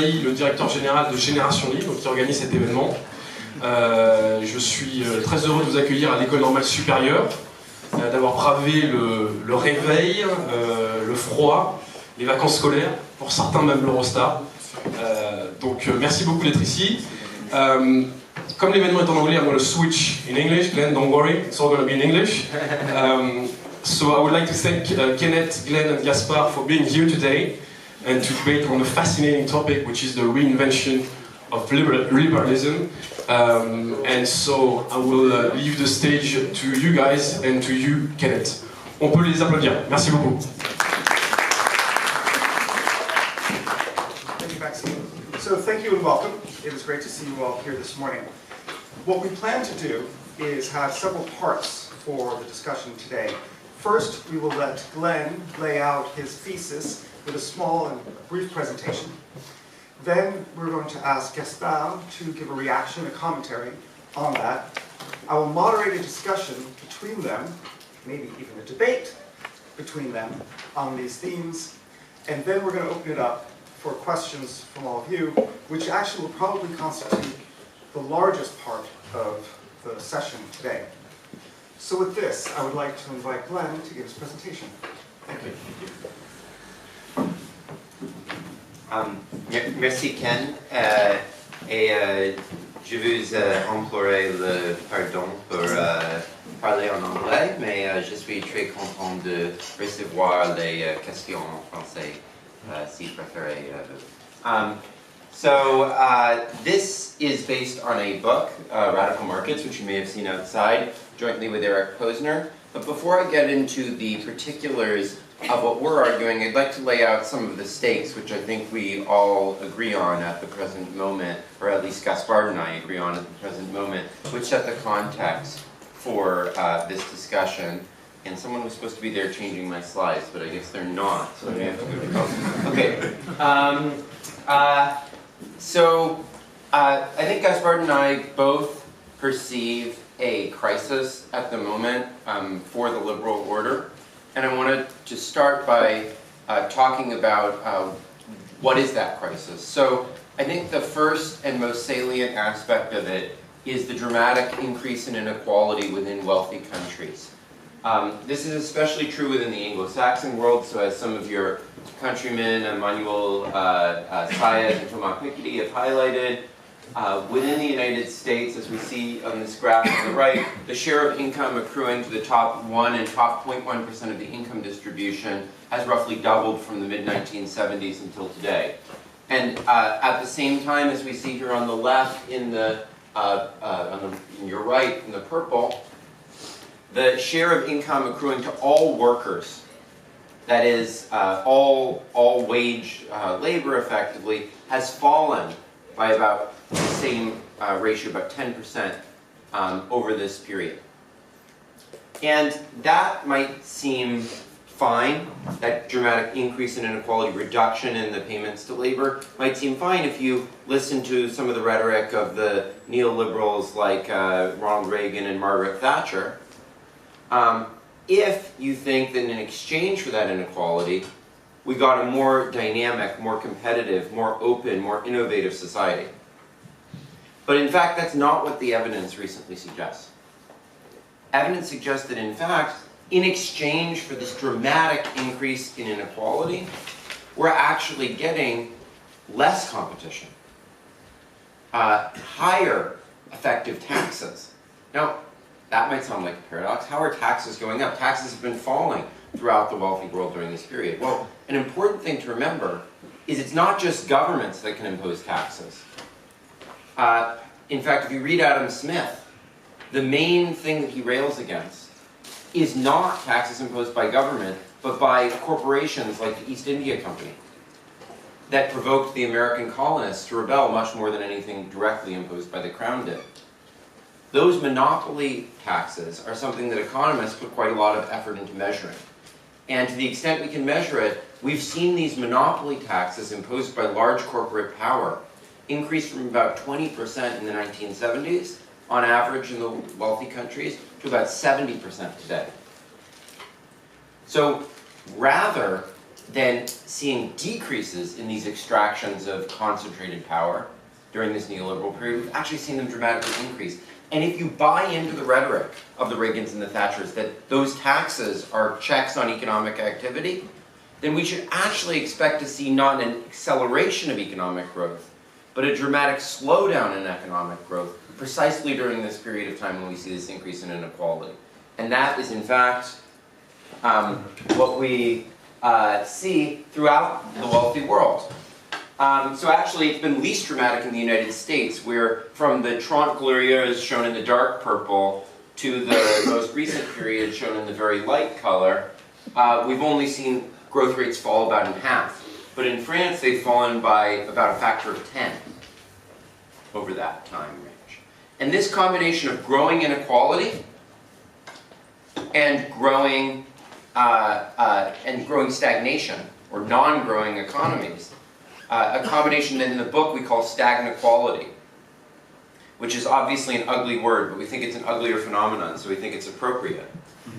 Le directeur général de GénérationLibre qui organise cet événement. Je suis très heureux de vous accueillir à l'école normale supérieure, d'avoir bravé le réveil, le froid, les vacances scolaires, pour certains même l'Eurostar. Donc merci beaucoup d'être ici. Comme l'événement est en anglais, I'm going to switch in English. Glen, don't worry, it's all going to be in English. So I would like to thank Kenneth, Glen and Gaspard for being here today and to debate on a fascinating topic, which is the reinvention of liberalism. And so I will leave the stage to you guys and to you, Kenneth. On peut les applaudir. Merci beaucoup. Thank you, Maxime. So thank you and welcome. It was great to see you all here this morning. What we plan to do is have several parts for the discussion today. First, we will let Glen lay out his thesis with a small and brief presentation. Then we're going to ask Gaspard to give a reaction, a commentary on that. I will moderate a discussion between them, maybe even a debate between them on these themes. And then we're going to open it up for questions from all of you, which actually will probably constitute the largest part of the session today. So with this, I would like to invite Glen to give his presentation. Thank you. Merci Ken, et je vous implorer le pardon pour parler en anglais, mais je suis très content de recevoir les questions en français, si préférez. So this is based on a book, Radical Markets, which you may have seen outside, jointly with Eric POSNER. But before I get into the particulars of what we're arguing, I'd like to lay out some of the stakes, which I think we all agree on at the present moment, or at least Gaspard and I agree on at the present moment, which set the context for this discussion. And someone was supposed to be there changing my slides, but I guess they're not, so I may have to go to home. Okay. So I think Gaspard and I both perceive a crisis at the moment for the liberal order. And I wanted to start by talking about what is that crisis. So I think the first and most salient aspect of it is the dramatic increase in inequality within wealthy countries. This is especially true within the Anglo-Saxon world, so as some of your countrymen, Emmanuel Saez and Thomas Piketty have highlighted, within the United States, as we see on this graph on the right, the share of income accruing to the top 1 and top 0.1% of the income distribution has roughly doubled from the mid-1970s until today. And at the same time, as we see here on the left, in your right, in the purple, the share of income accruing to all workers, that is, all wage labor effectively, has fallen by about the same ratio, about 10% over this period. And that might seem fine, that dramatic increase in inequality, reduction in the payments to labor, might seem fine if you listen to some of the rhetoric of the neoliberals like Ronald Reagan and Margaret Thatcher. If you think that in exchange for that inequality, we got a more dynamic, more competitive, more open, more innovative society. But in fact, that's not what the evidence recently suggests. Evidence suggests that in fact, in exchange for this dramatic increase in inequality, we're actually getting less competition, higher effective taxes. Now, that might sound like a paradox. How are taxes going up? Taxes have been falling throughout the wealthy world during this period. Well, an important thing to remember is it's not just governments that can impose taxes. In fact, if you read Adam Smith, the main thing that he rails against is not taxes imposed by government, but by corporations like the East India Company that provoked the American colonists to rebel much more than anything directly imposed by the Crown did. Those monopoly taxes are something that economists put quite a lot of effort into measuring. And to the extent we can measure it, we've seen these monopoly taxes imposed by large corporate power increase from about 20% in the 1970s, on average in the wealthy countries, to about 70% today. So rather than seeing decreases in these extractions of concentrated power during this neoliberal period. We've actually seen them dramatically increase. And if you buy into the rhetoric of the Reagans and the Thatchers that those taxes are checks on economic activity, then we should actually expect to see not an acceleration of economic growth, but a dramatic slowdown in economic growth precisely during this period of time when we see this increase in inequality. And that is in fact what we see throughout the wealthy world. So actually it's been least dramatic in the United States, where from the Trente Glorieuses shown in the dark purple to the most recent period shown in the very light color, we've only seen growth rates fall about in half. But in France they've fallen by about a factor of 10 over that time range. And this combination of growing inequality and growing stagnation, or non-growing economies, a combination that in the book we call stagnant quality, which is obviously an ugly word, but we think it's an uglier phenomenon, so we think it's appropriate.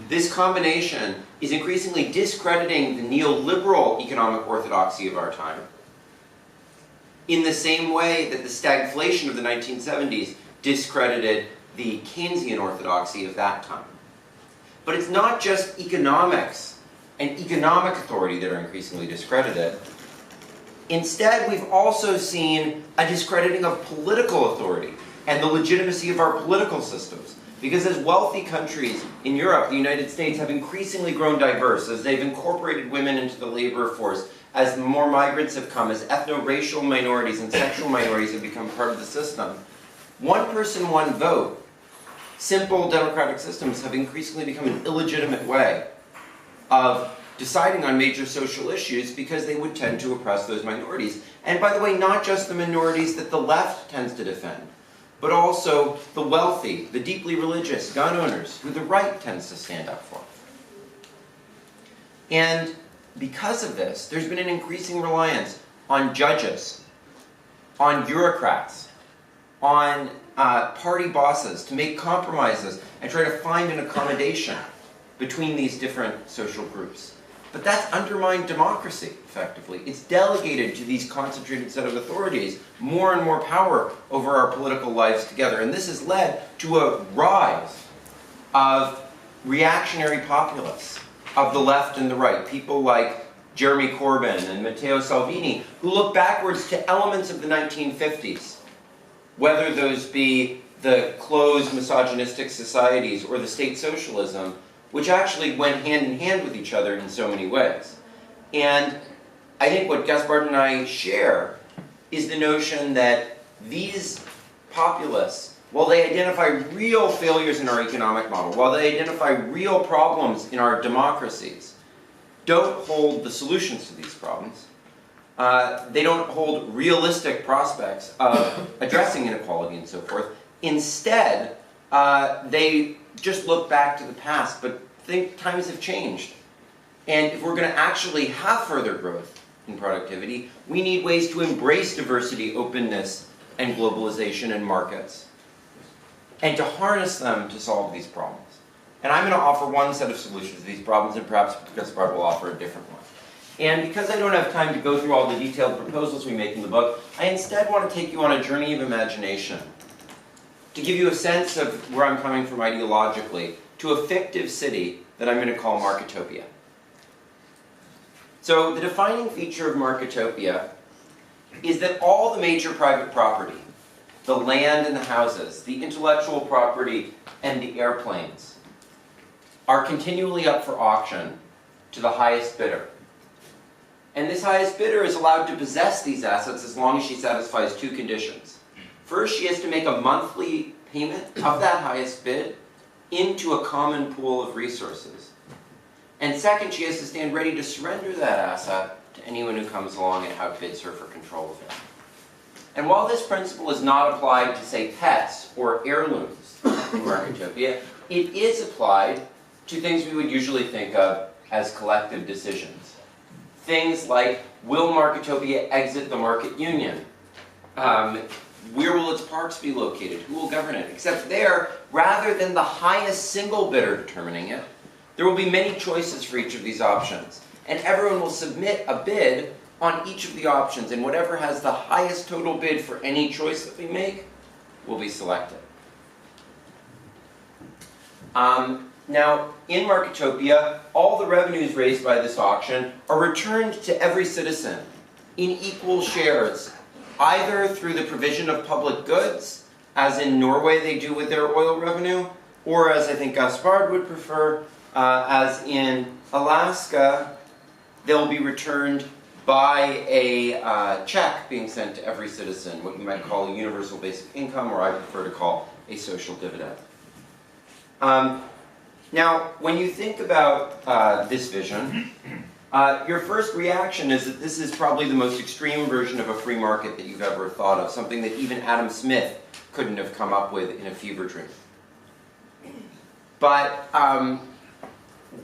This combination is increasingly discrediting the neoliberal economic orthodoxy of our time, in the same way that the stagflation of the 1970s discredited the Keynesian orthodoxy of that time. But it's not just economics and economic authority that are increasingly discredited. Instead, we've also seen a discrediting of political authority and the legitimacy of our political systems. Because as wealthy countries in Europe, the United States, have increasingly grown diverse, as they've incorporated women into the labor force, as more migrants have come, as ethno-racial minorities and sexual minorities have become part of the system, one person, one vote, simple democratic systems have increasingly become an illegitimate way of deciding on major social issues because they would tend to oppress those minorities. And by the way, not just the minorities that the left tends to defend, but also the wealthy, the deeply religious, gun owners, who the right tends to stand up for. And because of this, there's been an increasing reliance on judges, on bureaucrats, on party bosses to make compromises and try to find an accommodation between these different social groups. But that's undermined democracy, effectively. It's delegated to these concentrated set of authorities more and more power over our political lives together. And this has led to a rise of reactionary populists of the left and the right. People like Jeremy Corbyn and Matteo Salvini, who look backwards to elements of the 1950s, whether those be the closed misogynistic societies or the state socialism, which actually went hand in hand with each other in so many ways. And I think what Gaspard and I share is the notion that these populists, while they identify real failures in our economic model, while they identify real problems in our democracies, don't hold the solutions to these problems. They don't hold realistic prospects of addressing inequality and so forth. Instead, they just look back to the past, but think times have changed. And if we're going to actually have further growth in productivity, we need ways to embrace diversity, openness, and globalization and markets, and to harness them to solve these problems. And I'm going to offer one set of solutions to these problems, and perhaps Gaspard will offer a different one. And because I don't have time to go through all the detailed proposals we make in the book, I instead want to take you on a journey of imagination, to give you a sense of where I'm coming from ideologically, to a fictive city that I'm going to call Marketopia. So the defining feature of Marketopia is that all the major private property, the land and the houses, the intellectual property and the airplanes, are continually up for auction to the highest bidder. And this highest bidder is allowed to possess these assets as long as she satisfies two conditions. First, she has to make a monthly payment of that highest bid into a common pool of resources. And second, she has to stand ready to surrender that asset to anyone who comes along and outbids her for control of it. And while this principle is not applied to, say, pets or heirlooms in Marketopia, it is applied to things we would usually think of as collective decisions. Things like, will Marketopia exit the market union? Where will its parks be located? Who will govern it? Except there, rather than the highest single bidder determining it, there will be many choices for each of these options. and everyone will submit a bid on each of the options, and whatever has the highest total bid for any choice that we make will be selected. Now, in Marketopia, all the revenues raised by this auction are returned to every citizen in equal shares, either through the provision of public goods, as in Norway they do with their oil revenue, or as I think Gaspard would prefer, as in Alaska, they'll be returned by a check being sent to every citizen, what you might call a universal basic income, or I prefer to call a social dividend. Now, when you think about this vision, your first reaction is that this is probably the most extreme version of a free market that you've ever thought of, something that even Adam Smith couldn't have come up with in a fever dream. But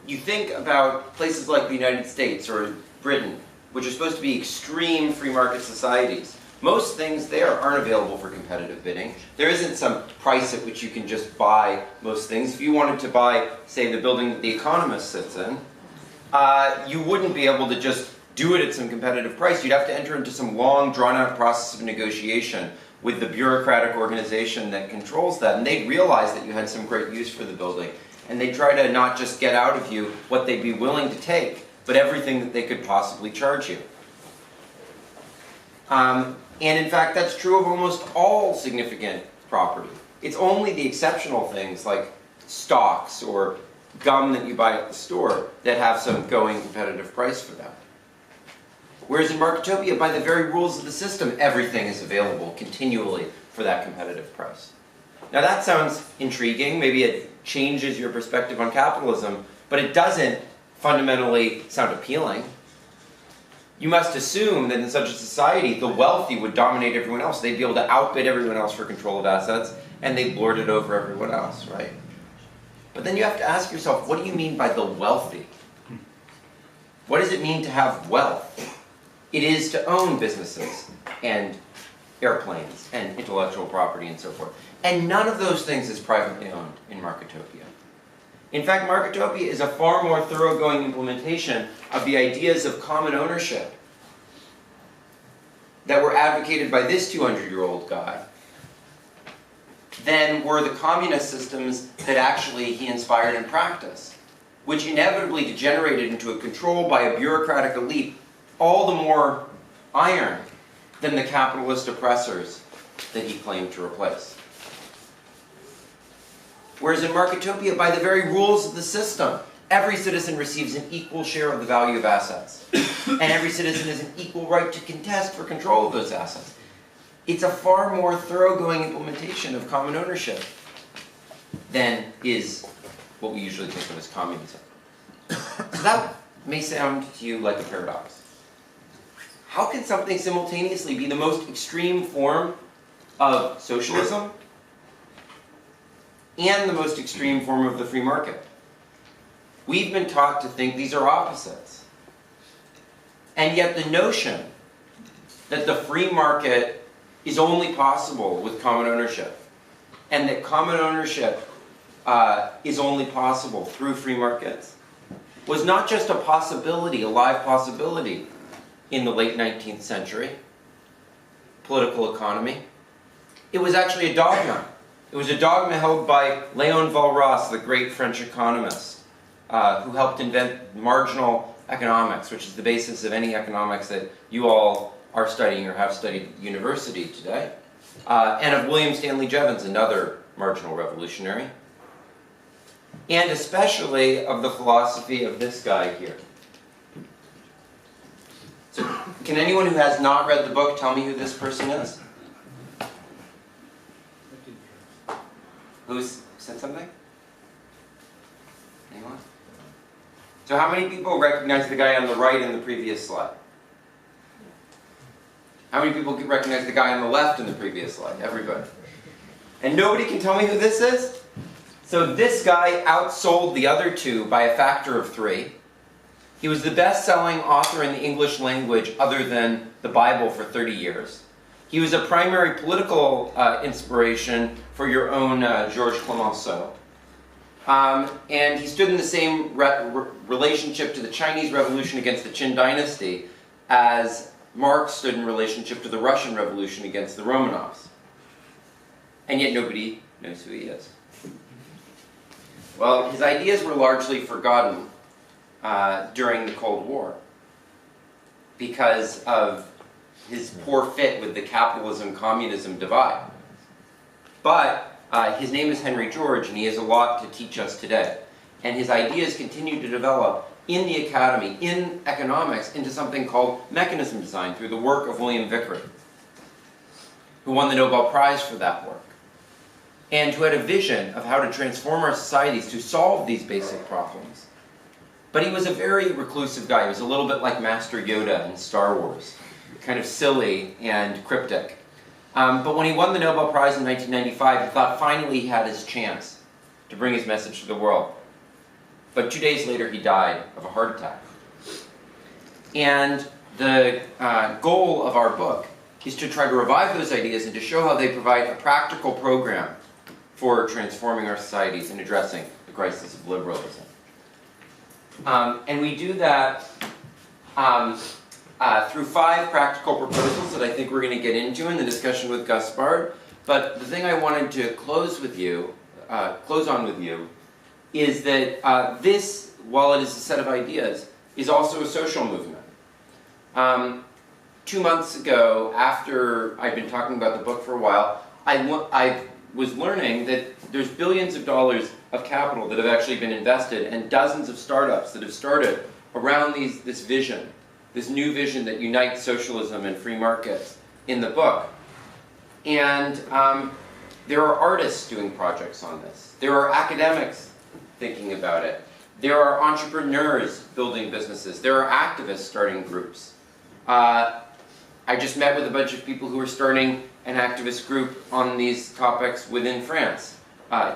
you think about places like the United States or Britain, which are supposed to be extreme free market societies. Most things there aren't available for competitive bidding. There isn't some price at which you can just buy most things. If you wanted to buy, say, the building that The Economist sits in, you wouldn't be able to just do it at some competitive price. You'd have to enter into some long, drawn-out process of negotiation with the bureaucratic organization that controls that, and they'd realize that you had some great use for the building, and they'd try to not just get out of you what they'd be willing to take, but everything that they could possibly charge you. And in fact, that's true of almost all significant property. It's only the exceptional things like stocks or gum that you buy at the store that have some going competitive price for them. Whereas in Marketopia, by the very rules of the system, everything is available continually for that competitive price. Now that sounds intriguing, maybe it changes your perspective on capitalism, but it doesn't fundamentally sound appealing. You must assume that in such a society, the wealthy would dominate everyone else. They'd be able to outbid everyone else for control of assets, and they'd lord it over everyone else, right? But then you have to ask yourself, what do you mean by the wealthy? What does it mean to have wealth? It is to own businesses and airplanes and intellectual property and so forth. And none of those things is privately owned in Marketopia. In fact, Marketopia is a far more thoroughgoing implementation of the ideas of common ownership that were advocated by this 200-year-old guy than were the communist systems that actually he inspired in practice, which inevitably degenerated into a control by a bureaucratic elite all the more iron than the capitalist oppressors that he claimed to replace. Whereas in Marketopia, by the very rules of the system, every citizen receives an equal share of the value of assets. And every citizen has an equal right to contest for control of those assets. It's a far more thoroughgoing implementation of common ownership than is what we usually think of as communism. So that may sound to you like a paradox. How can something simultaneously be the most extreme form of socialism and the most extreme form of the free market? We've been taught to think these are opposites. And yet the notion that the free market is only possible with common ownership, and that common ownership is only possible through free markets, was not just a possibility, a live possibility in the late 19th century political economy. It was actually a dogma. It was a dogma held by Léon Walras, the great French economist, who helped invent marginal economics, which is the basis of any economics that you all are studying or have studied at university today, and of William Stanley Jevons, another marginal revolutionary, and especially of the philosophy of this guy here. So, can anyone who has not read the book tell me who this person is? Who's said something? Anyone? So how many people recognize the guy on the right in the previous slide? How many people recognize the guy on the left in the previous slide? Everybody. And nobody can tell me who this is? So this guy outsold the other two by a factor of 3. He was the best-selling author in the English language other than the Bible for 30 years. He was a primary political inspiration for your own Georges Clemenceau. And he stood in the same relationship to the Chinese Revolution against the Qin dynasty as Marx stood in relationship to the Russian Revolution against the Romanovs. And yet nobody knows who he is. Well, his ideas were largely forgotten during the Cold War because of his poor fit with the capitalism-communism divide. But his name is Henry George, and he has a lot to teach us today. And his ideas continue to develop in the academy, in economics, into something called mechanism design through the work of William Vickrey, who won the Nobel Prize for that work, and who had a vision of how to transform our societies to solve these basic problems. But he was a very reclusive guy. He was a little bit like Master Yoda in Star Wars, kind of silly and cryptic. But when he won the Nobel Prize in 1995, he thought finally he had his chance to bring his message to the world. But 2 days later, he died of a heart attack. And the goal of our book is to try to revive those ideas and to show how they provide a practical program for transforming our societies and addressing the crisis of liberalism. And we do that through 5 practical proposals that I think we're going to get into in the discussion with Gaspard. But the thing I wanted to close on with you, is that this, while it is a set of ideas, is also a social movement. 2 months ago, after I'd been talking about the book for a while, I was learning that there's billions of dollars of capital that have actually been invested and dozens of startups that have started around this vision, this new vision that unites socialism and free markets in the book. And there are artists doing projects on this. There are academics thinking about it. There are entrepreneurs building businesses. There are activists starting groups. I just met with a bunch of people who are starting an activist group on these topics within France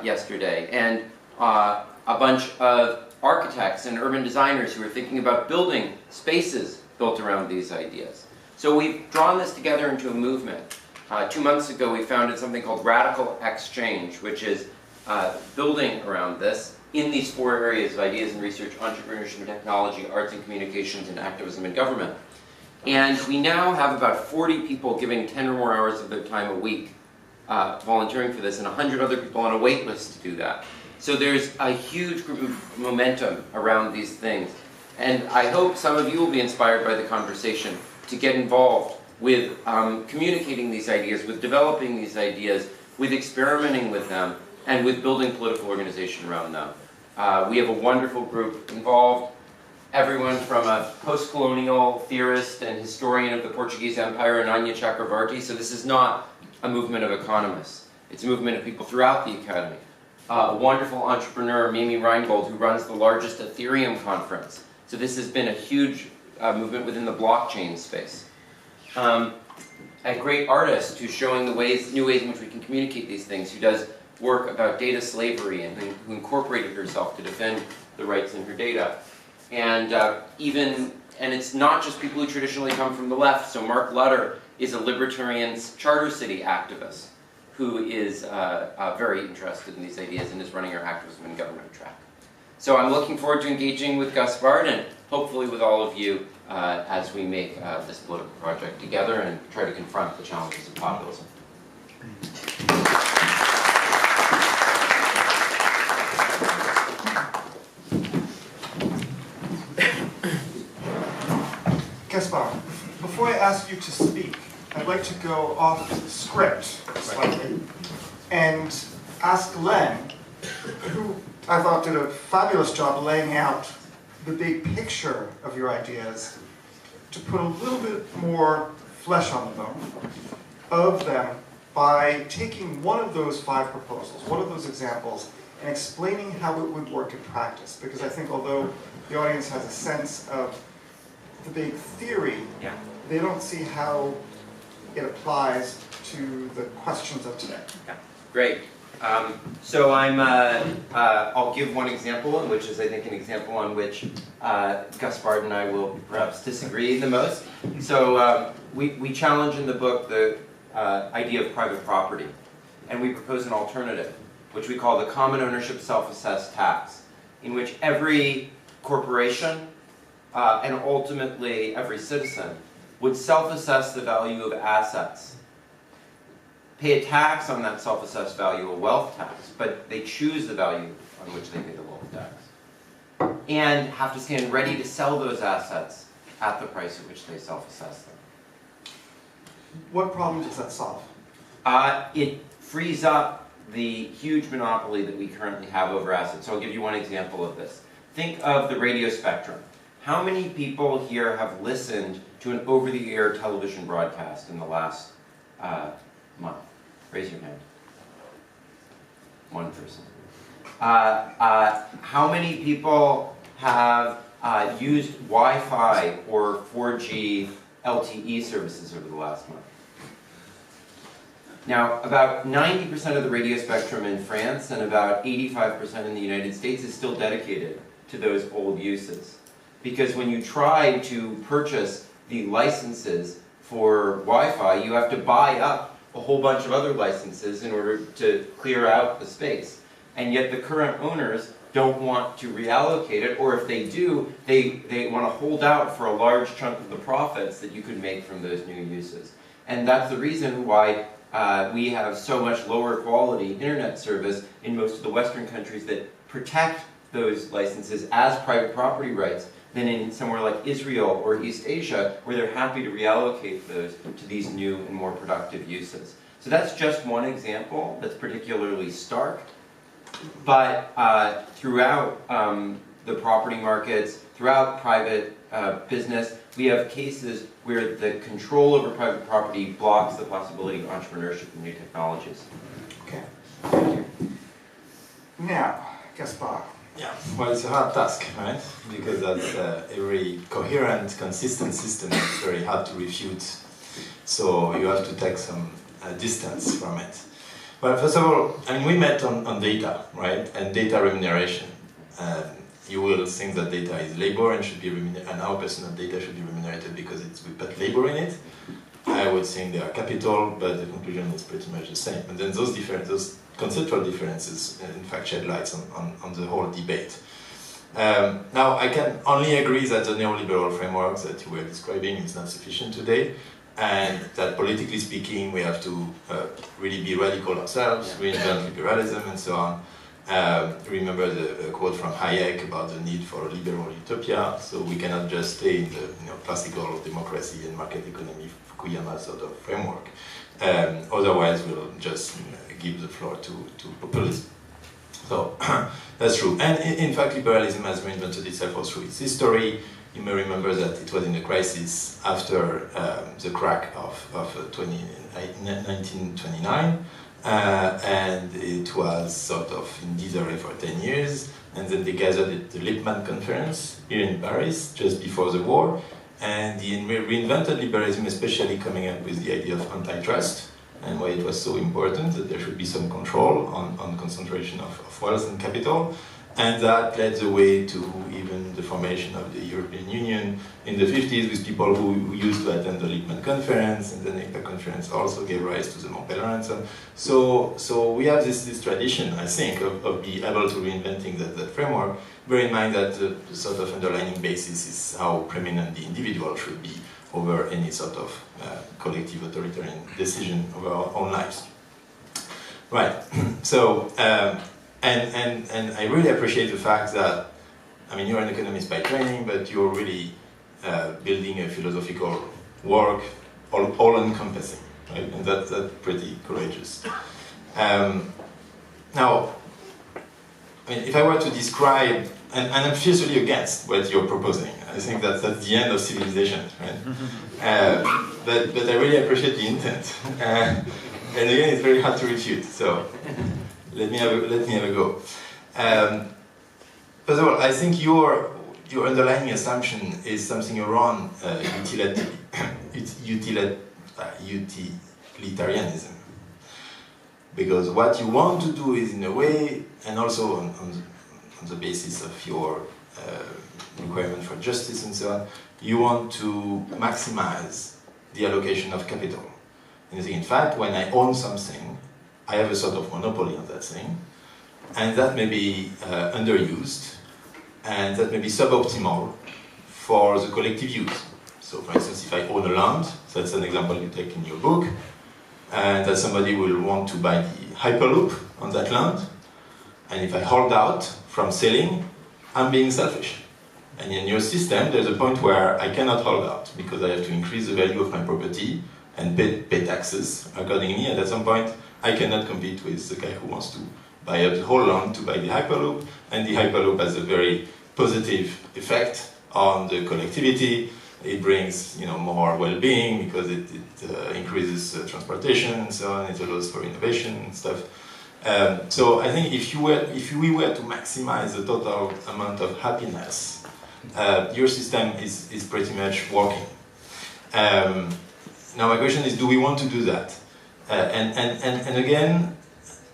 yesterday, and a bunch of architects and urban designers who are thinking about building spaces built around these ideas. So we've drawn this together into a movement. 2 months ago we founded something called Radical Exchange, which is building around this in these 4 areas of ideas and research, entrepreneurship and technology, arts and communications, and activism and government. And we now have about 40 people giving 10 or more hours of their time a week volunteering for this, and 100 other people on a wait list to do that. So there's a huge group of momentum around these things. And I hope some of you will be inspired by the conversation to get involved with communicating these ideas, with developing these ideas, with experimenting with them, and with building political organization around them. We have a wonderful group involved. Everyone from a post-colonial theorist and historian of the Portuguese Empire, Ananya Chakravarti. So this is not a movement of economists. It's a movement of people throughout the academy. A wonderful entrepreneur, Mimi Reingold, who runs the largest Ethereum conference. So this has been a huge movement within the blockchain space. A great artist who's showing the new ways in which we can communicate these things, who does work about data slavery and who incorporated herself to defend the rights in her data. And it's not just people who traditionally come from the left. So Mark Lutter is a libertarian charter city activist who is very interested in these ideas and is running our activism and government track. So I'm looking forward to engaging with Gaspard and hopefully with all of you as we make this political project together and try to confront the challenges of populism. Gaspard, before I ask you to speak, I'd like to go off script slightly and ask Glen, who I thought did a fabulous job laying out the big picture of your ideas, to put a little bit more flesh on the bone of them by taking one of those 5 proposals, one of those examples, and explaining how it would work in practice. Because I think although the audience has a sense of the big theory, they don't see how it applies to the questions of today. Yeah. Great. So I'll give one example, which is I think an example on which Gaspard and I will perhaps disagree the most. So we challenge in the book the idea of private property, and we propose an alternative which we call the common ownership self-assessed tax, in which every corporation and ultimately every citizen would self-assess the value of assets, pay a tax on that self-assessed value, a wealth tax, but they choose the value on which they pay the wealth tax, and have to stand ready to sell those assets at the price at which they self-assess them. What problem does that solve? It frees up the huge monopoly that we currently have over assets. So I'll give you one example of this. Think of the radio spectrum. How many people here have listened to an over-the-air television broadcast in the last month? Raise your hand. One person. How many people have used Wi-Fi or 4G LTE services over the last month? Now, about 90% of the radio spectrum in France and about 85% in the United States is still dedicated to those old uses. Because when you try to purchase the licenses for Wi-Fi, you have to buy up a whole bunch of other licenses in order to clear out the space. And yet the current owners don't want to reallocate it, or if they do, they want to hold out for a large chunk of the profits that you could make from those new uses. And that's the reason why we have so much lower quality internet service in most of the Western countries that protect those licenses as private property rights than in somewhere like Israel or East Asia, where they're happy to reallocate those to these new and more productive uses. So that's just one example that's particularly stark. But throughout the property markets, throughout private business, we have cases where the control over private property blocks the possibility of entrepreneurship and new technologies. Okay, thank you. Now, Gaspard. Yeah, well, it's a hard task, right? Because as every coherent, consistent system is very hard to refute. So you have to take some distance from it. Well, first of all, I mean, we met on data, right? And data remuneration. You will think that data is labor and should be remunerated, and our personal data should be remunerated because we put labor in it. I would think they are capital, but the conclusion is pretty much the same. And then those conceptual differences, in fact, shed lights on the whole debate. Now, I can only agree that the neoliberal framework that you were describing is not sufficient today, and that politically speaking, we have to really be radical ourselves, reinvent liberalism, and so on. Remember the quote from Hayek about the need for a liberal utopia, so we cannot just stay in the classical democracy and market economy, Fukuyama sort of framework. Otherwise, we'll just give the floor to populism. So that's true. And in fact, liberalism has reinvented itself all through its history. You may remember that it was in the crisis after the crack of 1929. And it was sort of in disarray for 10 years, and then they gathered at the Lippmann conference here in Paris, just before the war, and they reinvented liberalism, especially coming up with the idea of antitrust, and why it was so important that there should be some control on concentration of wealth and capital, and that led the way to even the formation of the European Union in the 50s with people who used to attend the Lippmann conference, and the NECTA conference also gave rise to the Montpellier and so on. So we have this tradition, I think, of being able to reinventing that framework. Bear in mind that the sort of underlying basis is how preeminent the individual should be over any sort of collective authoritarian decision over our own lives. Right, so, and I really appreciate the fact that, I mean, you're an economist by training, but you're really building a philosophical work, all-encompassing, right? And that's pretty courageous. Now, I mean, if I were to describe, and I'm fiercely against what you're proposing, I think that's the end of civilization, right? But I really appreciate the intent. And again, it's very hard to refute, so let me have a go. First of all, I think your underlying assumption is something around utilitarianism. Because what you want to do is, in a way, and also on the basis of your requirement for justice and so on, you want to maximize the allocation of capital. And you think, in fact, when I own something, I have a sort of monopoly on that thing, and that may be underused, and that may be suboptimal for the collective use. So for instance, if I own a land, so that's an example you take in your book, and that somebody will want to buy the Hyperloop on that land, and if I hold out from selling, I'm being selfish. And in your system, there's a point where I cannot hold out, because I have to increase the value of my property and pay taxes accordingly, and at some point, I cannot compete with the guy who wants to buy up the whole land to buy the Hyperloop, and the Hyperloop has a very positive effect on the collectivity. It brings, more well-being because it increases transportation and so on. It allows for innovation and stuff. So I think if we were to maximize the total amount of happiness, your system is pretty much working. Now my question is, do we want to do that? And again,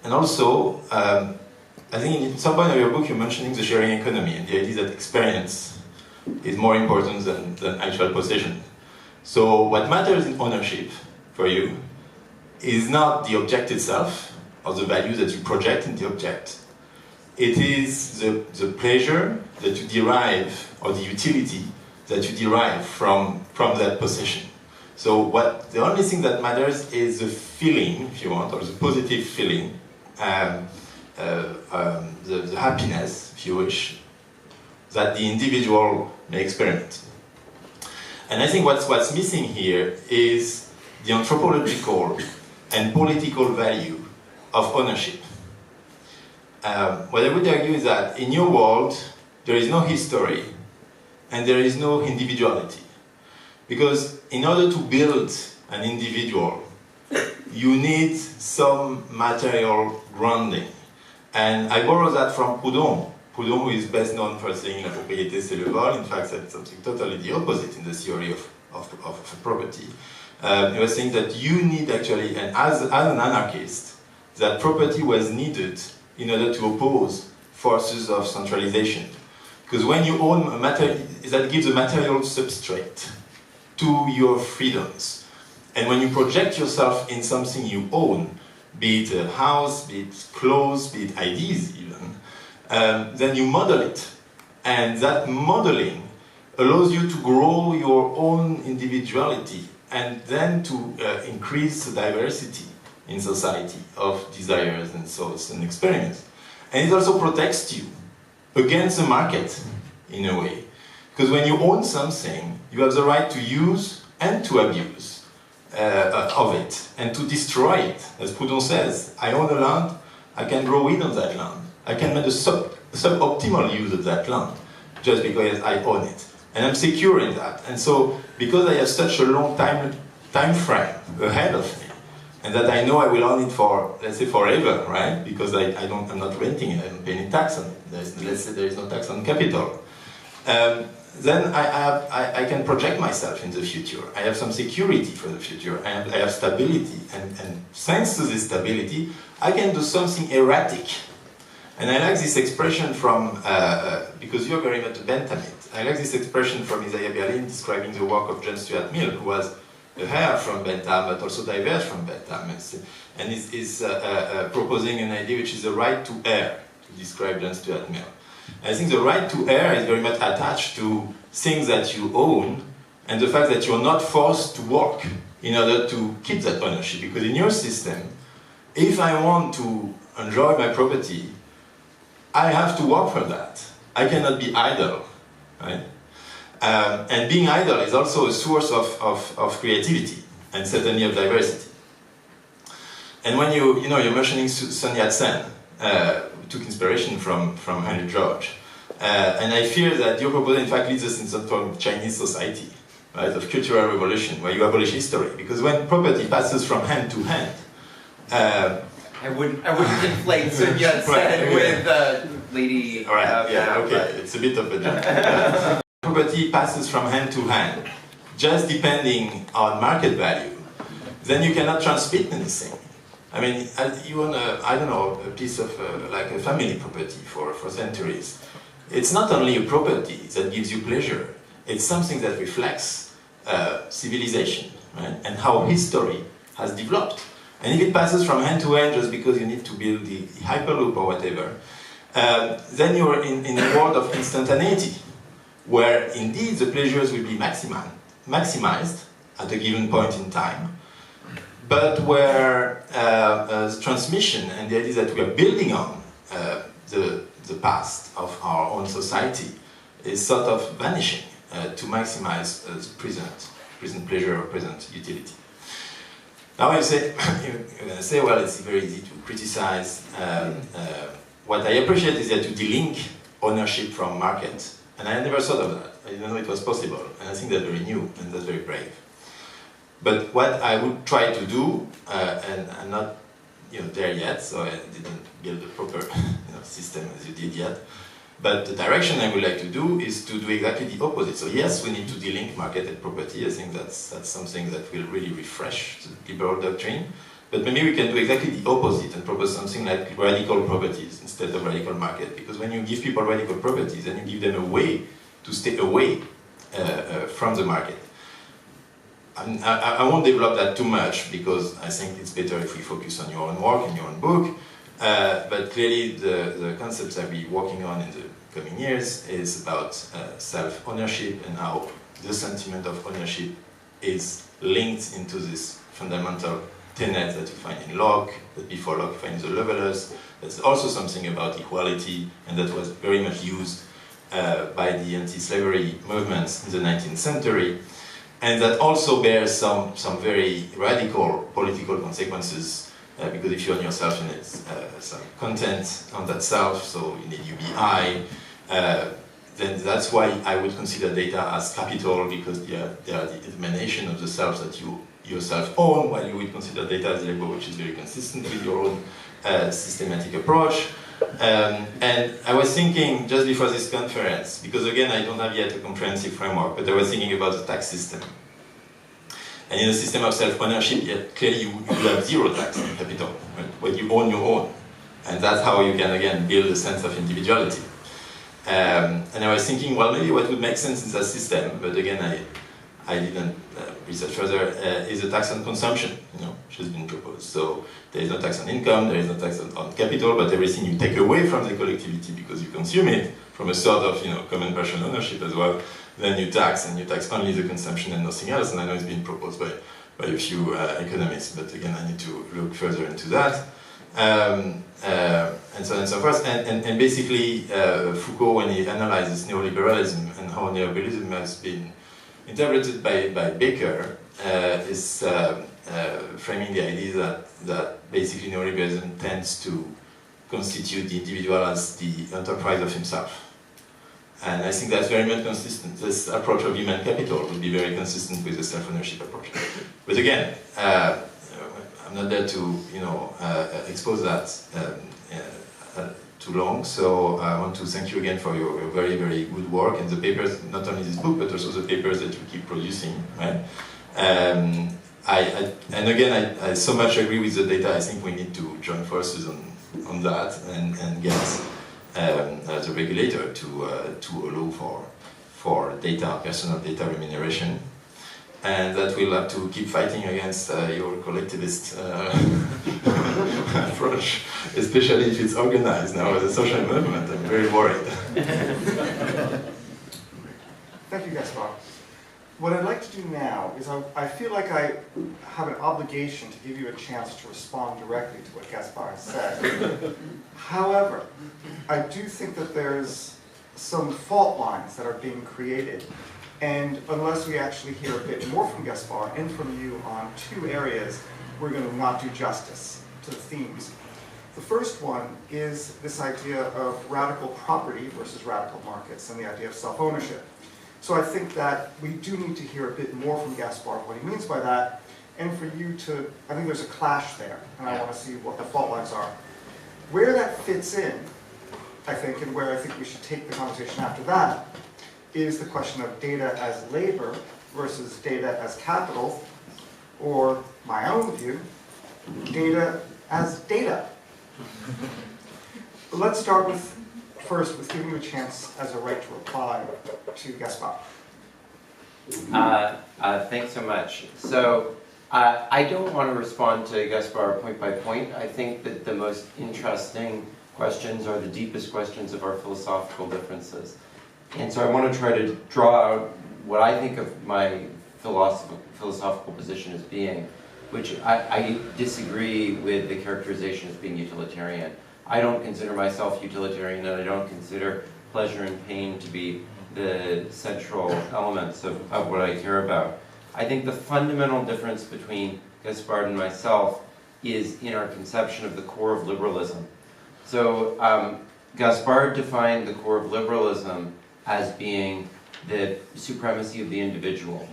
and also, I think in some point of your book you're mentioning the sharing economy and the idea that experience is more important than actual possession. So what matters in ownership for you is not the object itself or the value that you project in the object. It is the pleasure that you derive or the utility that you derive from that possession. So the only thing that matters is the feeling, if you want, or the positive feeling, the happiness, if you wish, that the individual may experiment. And I think what's missing here is the anthropological and political value of ownership. What I would argue is that in your world, there is no history and there is no individuality. Because in order to build an individual, you need some material grounding. And I borrow that from Proudhon. Proudhon, who is best known for saying la propriété c'est le vol, in fact that's something totally the opposite in the theory of property. He was saying that you need actually, and as an anarchist, that property was needed in order to oppose forces of centralization. Because when you own a matter, that gives a material substrate to your freedoms. And when you project yourself in something you own, be it a house, be it clothes, be it ideas even, then you model it. And that modeling allows you to grow your own individuality and then to increase the diversity in society of desires and thoughts and experiments. And it also protects you against the market, in a way. Because when you own something, you have the right to use and to abuse of it, and to destroy it. As Proudhon says, I own a land, I can grow weed on that land. I can make a suboptimal use of that land, just because I own it. And I'm secure in that. And so, because I have such a long time frame ahead of me, and that I know I will own it for, let's say, forever, right? Because I'm not renting it, I'm paying tax on it. Let's say there is no tax on capital. Then I can project myself in the future. I have some security for the future. I have stability. And thanks to this stability, I can do something erratic. And I like this expression from, because you're very much a Benthamite, I like this expression from Isaiah Berlin describing the work of John Stuart Mill, who was a heir from Bentham, but also diverged from Bentham, and is proposing an idea which is the right to err, to describe John Stuart Mill. I think the right to err is very much attached to things that you own, and the fact that you're not forced to work in order to keep that ownership. Because in your system, if I want to enjoy my property, I have to work for that. I cannot be idle, right? And being idle is also a source of creativity and certainly of diversity. And when you're mentioning Sun Yat-sen, took inspiration from Henry George, and I fear that your proposal in fact leads us in some form of Chinese society, right, of cultural revolution, where you abolish history, because when property passes from hand to hand, I wouldn't conflate Sun Yat-sen with Lady. All right, okay, it's a bit of a joke. Property passes from hand to hand, just depending on market value, then you cannot transmit anything. I mean, you own a piece of like a family property for centuries. It's not only a property that gives you pleasure, it's something that reflects civilization, right? And how history has developed. And if it passes from hand to hand just because you need to build the hyperloop or whatever, then you're in a world of instantaneity, where indeed the pleasures will be maximized at a given point in time, but where the transmission and the idea that we are building on the past of our own society is sort of vanishing to maximize the present pleasure or present utility. Now you're going to say, well, it's very easy to criticize. What I appreciate is that you delink ownership from market. And I never thought of that. I didn't know it was possible. And I think that's very new and that's very brave. But what I would try to do, and I'm not there yet, so I didn't build a proper system as you did yet, but the direction I would like to do is to do exactly the opposite. So yes, we need to delink market and property. I think that's something that will really refresh the liberal doctrine. But maybe we can do exactly the opposite and propose something like radical properties instead of radical market. Because when you give people radical properties, then you give them a way to stay away from the market. I won't develop that too much because I think it's better if we focus on your own work and your own book. But clearly the concepts I'll be working on in the coming years is about self-ownership and how the sentiment of ownership is linked into this fundamental tenet that you find in Locke, that before Locke you find in the levelers. There's also something about equality, and that was very much used by the anti-slavery movements in the 19th century. And that also bears some very radical political consequences, because if you own yourself, you need some content on that self, so you need UBI. Then that's why I would consider data as capital, because they are the emanation of the self that you yourself own, while you would consider data as labor, which is very consistent with your own systematic approach. And I was thinking just before this conference, because again I don't have yet a comprehensive framework, but I was thinking about the tax system. And in the system of self-ownership, clearly you have zero tax on capital, right? When you own your own. And that's how you can again build a sense of individuality. And I was thinking, well, maybe what would make sense in that system, but again I didn't research further, is a tax on consumption, which has been proposed. So there is no tax on income, there is no tax on capital, but everything you take away from the collectivity because you consume it from a sort of common partial ownership as well, then you tax, and you tax only the consumption and nothing else. And I know it's been proposed by a few economists, but again I need to look further into that. And so on and so forth. And basically Foucault, when he analyzes neoliberalism and how neoliberalism has been interpreted by Baker, is framing the idea that basically neoliberalism tends to constitute the individual as the enterprise of himself. And I think that's very much consistent. This approach of human capital would be very consistent with the self-ownership approach. But again, I'm not there to expose that too long, so I want to thank you again for your very, very good work and the papers, not only this book, but also the papers that you keep producing, right? And again, I so much agree with the data. I think we need to join forces on that and get the regulator to allow for data, personal data remuneration. And that we'll have to keep fighting against your collectivist approach, especially if it's organized now as a social movement. I'm very worried. Thank you, Gaspard. What I'd like to do now is I feel like I have an obligation to give you a chance to respond directly to what Gaspard said. However, I do think that there's some fault lines that are being created. And unless we actually hear a bit more from Gaspard and from you on two areas, we're going to not do justice to the themes. The first one is this idea of radical property versus radical markets and the idea of self-ownership. So I think that we do need to hear a bit more from Gaspard what he means by that, and for you to, I think there's a clash there, and I want to see what the fault lines are. Where that fits in, I think, and where I think we should take the conversation after that, is the question of data as labor versus data as capital, or my own view, data as data. But let's start first with giving you a chance as a right to reply to Gaspard. Thanks so much. So I don't want to respond to Gaspard point by point. I think that the most interesting questions are the deepest questions of our philosophical differences. And so I want to try to draw out what I think of my philosophical position as being, which I disagree with the characterization as being utilitarian. I don't consider myself utilitarian, and I don't consider pleasure and pain to be the central elements of what I care about. I think the fundamental difference between Gaspard and myself is in our conception of the core of liberalism. So Gaspard defined the core of liberalism as being the supremacy of the individual.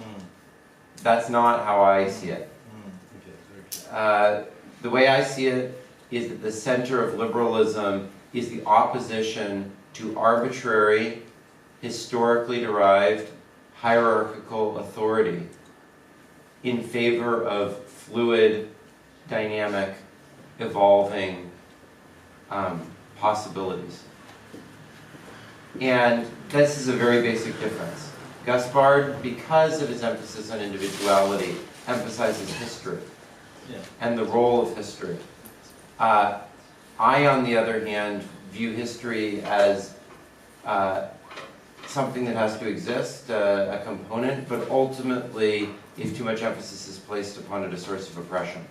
That's not how I see it. The way I see it is that the center of liberalism is the opposition to arbitrary, historically derived, hierarchical authority in favor of fluid, dynamic, evolving possibilities. And this is a very basic difference. Gaspard, because of his emphasis on individuality, emphasizes history and the role of history. I, on the other hand, view history as something that has to exist, a component, but ultimately, if too much emphasis is placed upon it, a source of oppression.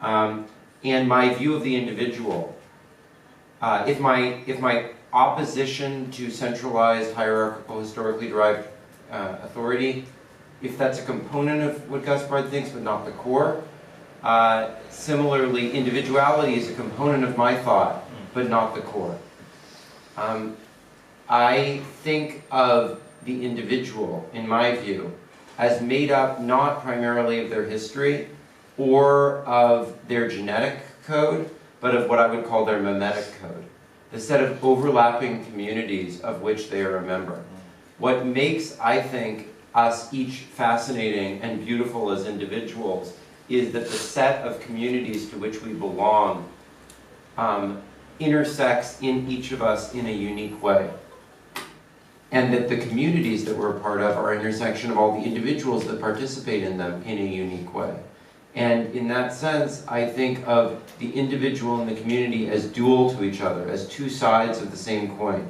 And my view of the individual, if my opposition to centralized, hierarchical, historically derived authority, if that's a component of what Gaspard thinks, but not the core, similarly, individuality is a component of my thought, but not the core. I think of the individual, in my view, as made up not primarily of their history or of their genetic code, but of what I would call their mimetic code, the set of overlapping communities of which they are a member. What makes, I think, us each fascinating and beautiful as individuals is that the set of communities to which we belong intersects in each of us in a unique way. And that the communities that we're a part of are an intersection of all the individuals that participate in them in a unique way. And in that sense, I think of the individual and the community as dual to each other, as two sides of the same coin.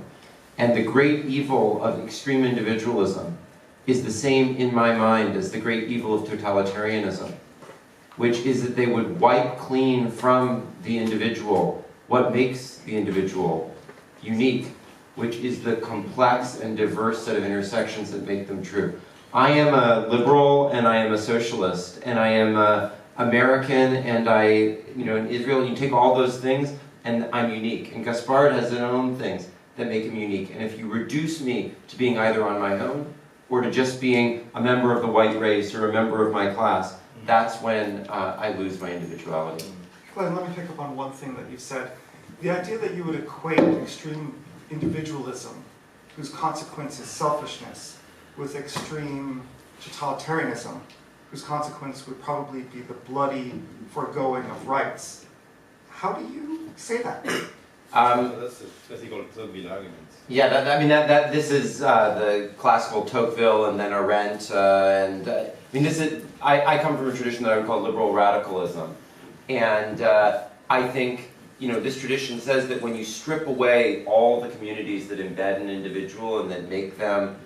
And the great evil of extreme individualism is the same in my mind as the great evil of totalitarianism, which is that they would wipe clean from the individual what makes the individual unique, which is the complex and diverse set of intersections that make them true. I am a liberal and I am a socialist, and I am American, and in Israel, you take all those things and I'm unique. And Gaspard has his own things that make him unique. And if you reduce me to being either on my own or to just being a member of the white race or a member of my class, that's when I lose my individuality. Glen, let me pick up on one thing that you said. The idea that you would equate extreme individualism, whose consequence is selfishness, with extreme totalitarianism, whose consequence would probably be the bloody foregoing of rights. How do you say that? That's the classical Tocqueville argument. Yeah, this is the classical Tocqueville and then Arendt, I come from a tradition that I would call liberal radicalism, and I think this tradition says that when you strip away all the communities that embed an individual and that make them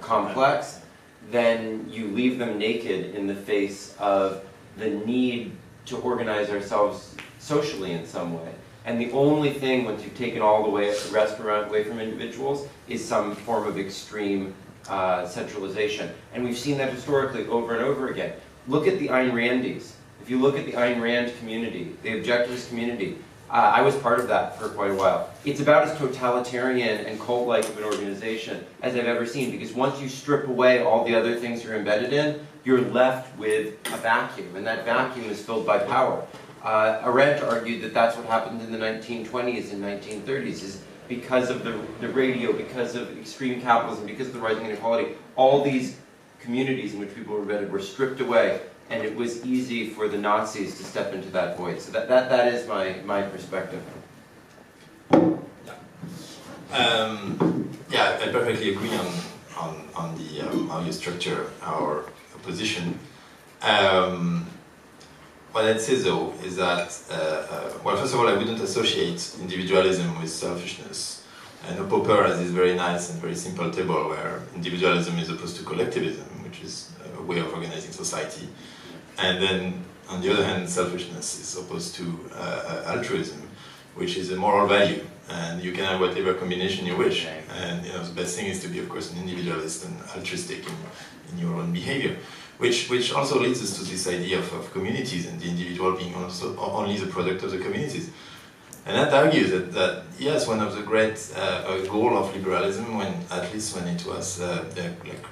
complex, then you leave them naked in the face of the need to organize ourselves socially in some way. And the only thing, once you've taken all the rest away from individuals, is some form of extreme centralization. And we've seen that historically over and over again. Look at the Ayn Randis. If you look at the Ayn Rand community, the objectivist community, I was part of that for quite a while. It's about as totalitarian and cult-like of an organization as I've ever seen, because once you strip away all the other things you're embedded in, you're left with a vacuum, and that vacuum is filled by power. Arendt argued that that's what happened in the 1920s and 1930s, is because of the radio, because of extreme capitalism, because of the rising inequality, all these communities in which people were embedded were stripped away, and it was easy for the Nazis to step into that void. So that is my perspective. Yeah, I perfectly agree on the how you structure our position. What I'd say though is that, well, first of all, I wouldn't associate individualism with selfishness. And Popper has this very nice and very simple table where individualism is opposed to collectivism, which is a way of organizing society. And then, on the other hand, selfishness is opposed to altruism, which is a moral value. And you can have whatever combination you wish. And you know, the best thing is to be, of course, an individualist and altruistic in your own behavior. Which also leads us to this idea of communities and the individual being also only the product of the communities. And that argues that yes, one of the great goals of liberalism, at least when it was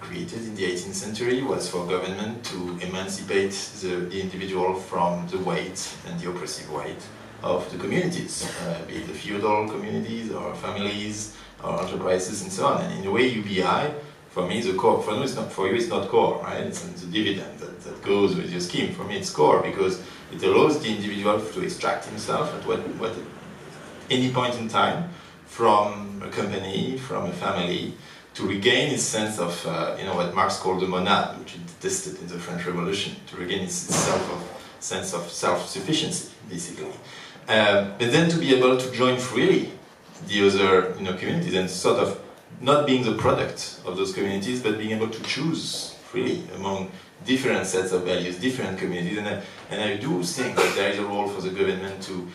created in the 18th century, was for government to emancipate the individual from the weight and the oppressive weight of the communities, be it the feudal communities or families or enterprises and so on. And in a way, UBI, for me, the core. For you, it's not core, right? It's the dividend that goes with your scheme. For me, it's core because it allows the individual to extract himself at any point in time from a company, from a family, to regain his sense of, what Marx called the monad, which he detested in the French Revolution, to regain his sense of self-sufficiency, basically. But then to be able to join freely the other communities and sort of not being the product of those communities, but being able to choose freely among different sets of values, different communities. And I do think that there is a role for the government to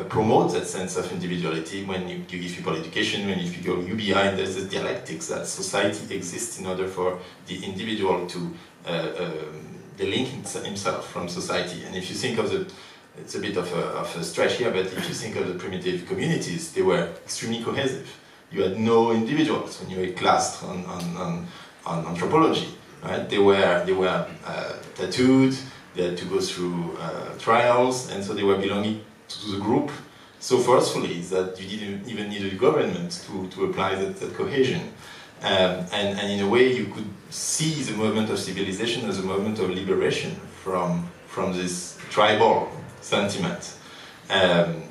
promote that sense of individuality when you give people education, when you give people UBI, and there's this dialectics that society exists in order for the individual to delink himself from society. And if you think of it's a bit of a stretch here, but if you think of the primitive communities, they were extremely cohesive. You had no individuals when you were classed on anthropology, right? They were tattooed. They had to go through trials, and so they were belonging to the group so forcefully that you didn't even need a government to apply that cohesion. And in a way, you could see the movement of civilization as a movement of liberation from this tribal sentiment, and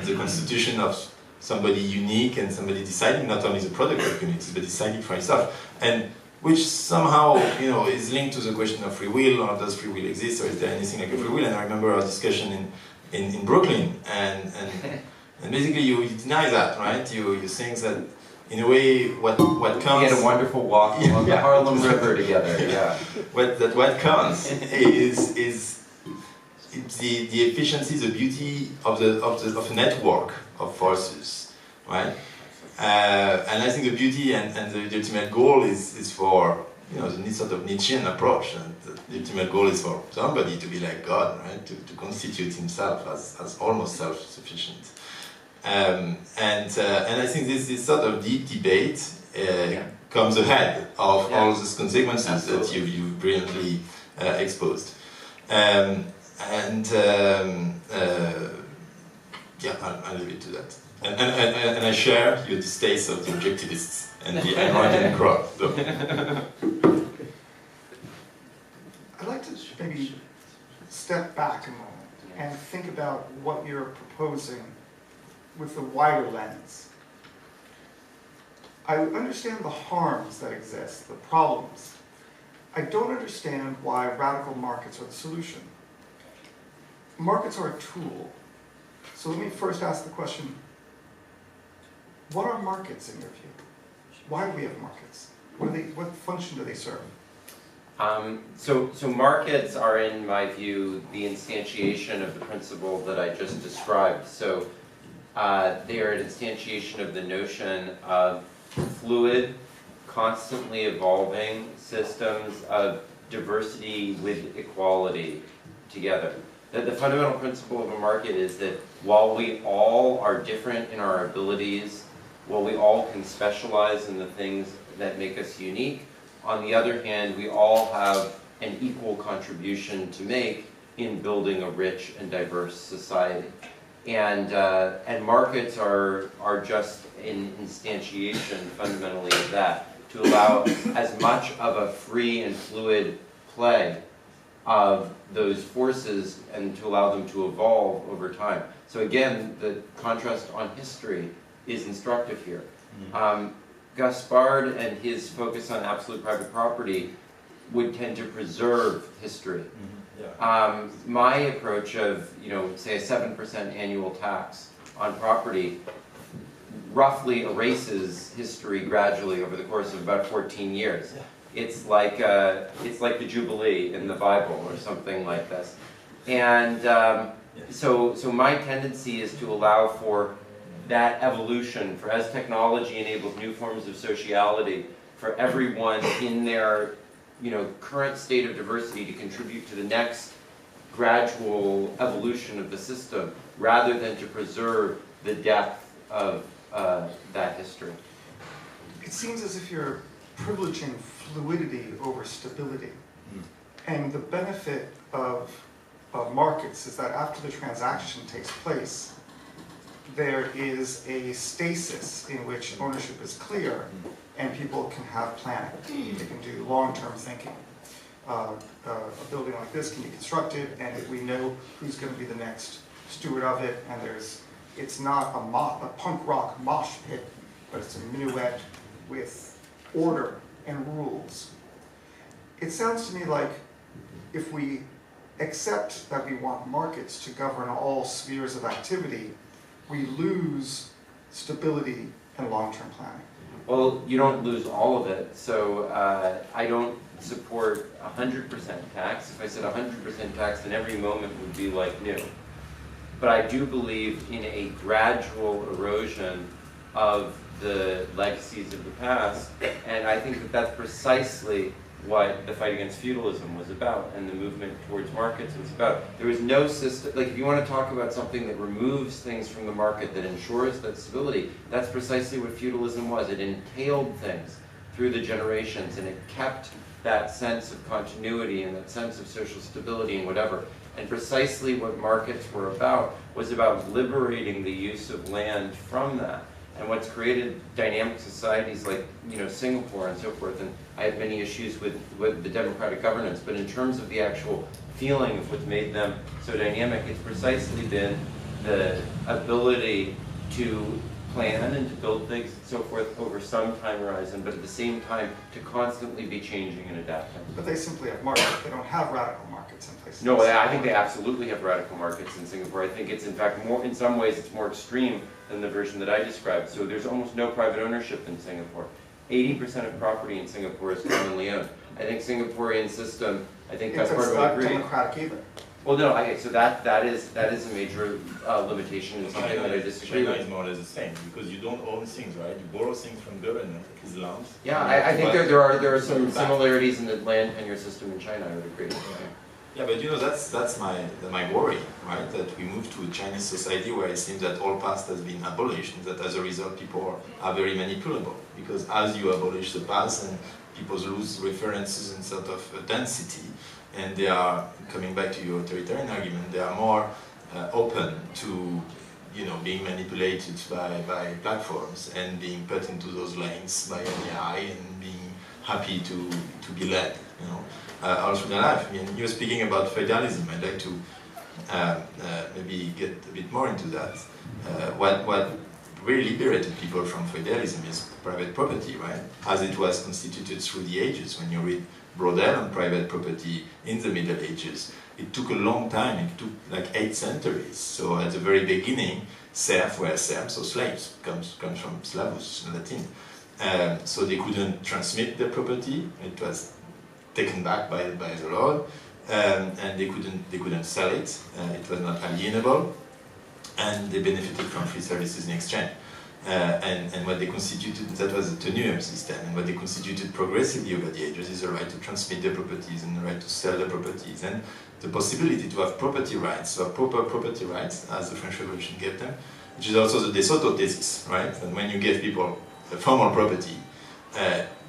the constitution of somebody unique and somebody deciding not only the product of communities but deciding for himself, and which somehow is linked to the question of free will, or does free will exist, or is there anything like a free will? And I remember our discussion in Brooklyn, and basically you deny that, right? You think that in a way what counts. We had a wonderful walk along the Harlem River together. Yeah. What counts is the efficiency, the beauty of a network of forces, right? And I think the beauty and the ultimate goal is for the sort of Nietzschean approach. And the ultimate goal is for somebody to be like God, right? To constitute himself as almost self-sufficient. And I think this sort of deep debate comes ahead of all those consequences that you've brilliantly exposed. I'll leave it to that. And I share your distaste of the objectivists and the American crowd. So. I'd like to maybe step back a moment and think about what you're proposing with the wider lens. I understand the harms that exist, the problems. I don't understand why radical markets are the solution. Markets are a tool. So let me first ask the question, what are markets in your view? Why do we have markets? What function do they serve? So markets are, in my view, the instantiation of the principle that I just described. So they are an instantiation of the notion of fluid, constantly evolving systems of diversity with equality together. The fundamental principle of a market is that while we all are different in our abilities, while we all can specialize in the things that make us unique, on the other hand, we all have an equal contribution to make in building a rich and diverse society. And markets are just an instantiation fundamentally of that, to allow as much of a free and fluid play of those forces and to allow them to evolve over time. So again, the contrast on history is instructive here. Gaspard and his focus on absolute private property would tend to preserve history. Yeah. My approach of, say a 7% annual tax on property roughly erases history gradually over the course of about 14 years. Yeah. It's like the Jubilee in the Bible or something like this. And so my tendency is to allow for that evolution, for as technology enables new forms of sociality, for everyone in their current state of diversity to contribute to the next gradual evolution of the system, rather than to preserve the depth of that history. It seems as if you're privileging fluidity over stability. And the benefit of markets is that after the transaction takes place, there is a stasis in which ownership is clear and people can have planning. They can do long-term thinking. A building like this can be constructed, and we know who's going to be the next steward of it, and it's not a punk rock mosh pit, but it's a minuet with order and rules. It sounds to me like if we accept that we want markets to govern all spheres of activity, we lose stability and long-term planning. Well, you don't lose all of it, so I don't support 100% tax. If I said 100% tax, then every moment would be like new. But I do believe in a gradual erosion of the legacies of the past, and I think that that's precisely what the fight against feudalism was about, and the movement towards markets was about. There was no system, like if you want to talk about something that removes things from the market, that ensures that stability, that's precisely what feudalism was. It entailed things through the generations, and it kept that sense of continuity and that sense of social stability and whatever. And precisely what markets were about was about liberating the use of land from that. And what's created dynamic societies like Singapore and so forth, and I have many issues with the democratic governance, but in terms of the actual feeling of what's made them so dynamic, it's precisely been the ability to plan and to build things and so forth over some time horizon, but at the same time to constantly be changing and adapting. But they simply have markets. They don't have radical markets in places. No, I think they absolutely have radical markets in Singapore. I think it's in fact more, in some ways it's more extreme than the version that I described. So there's almost no private ownership in Singapore. 80% of property in Singapore is commonly owned. I think Singaporean system, I think Gaspard It's would not agree. democratic either. Well, no, so that is a major limitation and something that I disagree China with. is more or less the same, because you don't own things, right? You borrow things from government, it's land. Yeah, I think there are some similarities in the land tenure system in China, I would agree. Yeah, but that's my worry, right? That we move to a Chinese society where it seems that all past has been abolished, and that as a result people are very manipulable. Because as you abolish the past, and people lose references and sort of density, and they are, coming back to your authoritarian argument, they are more open to being manipulated by platforms and being put into those lanes by AI and being happy to be led, all through their life. I mean, you're speaking about feudalism. I'd like to maybe get a bit more into that. What really liberated people from feudalism is private property, right? As it was constituted through the ages. When you read Brodel on private property in the Middle Ages, it took a long time. It took like 8 centuries. So at the very beginning, serfs were serfs, so slaves, comes from slavus, Latin. So they couldn't transmit their property. It was taken back by the lord, and they couldn't sell it. It was not alienable, and they benefited from free services in exchange. And what they constituted, that was a tenure system, and what they constituted progressively over the ages is the right to transmit their properties and the right to sell their properties, and the possibility to have property rights, so proper property rights, as the French Revolution gave them, which is also the De Soto thesis, right? And when you give people a formal property,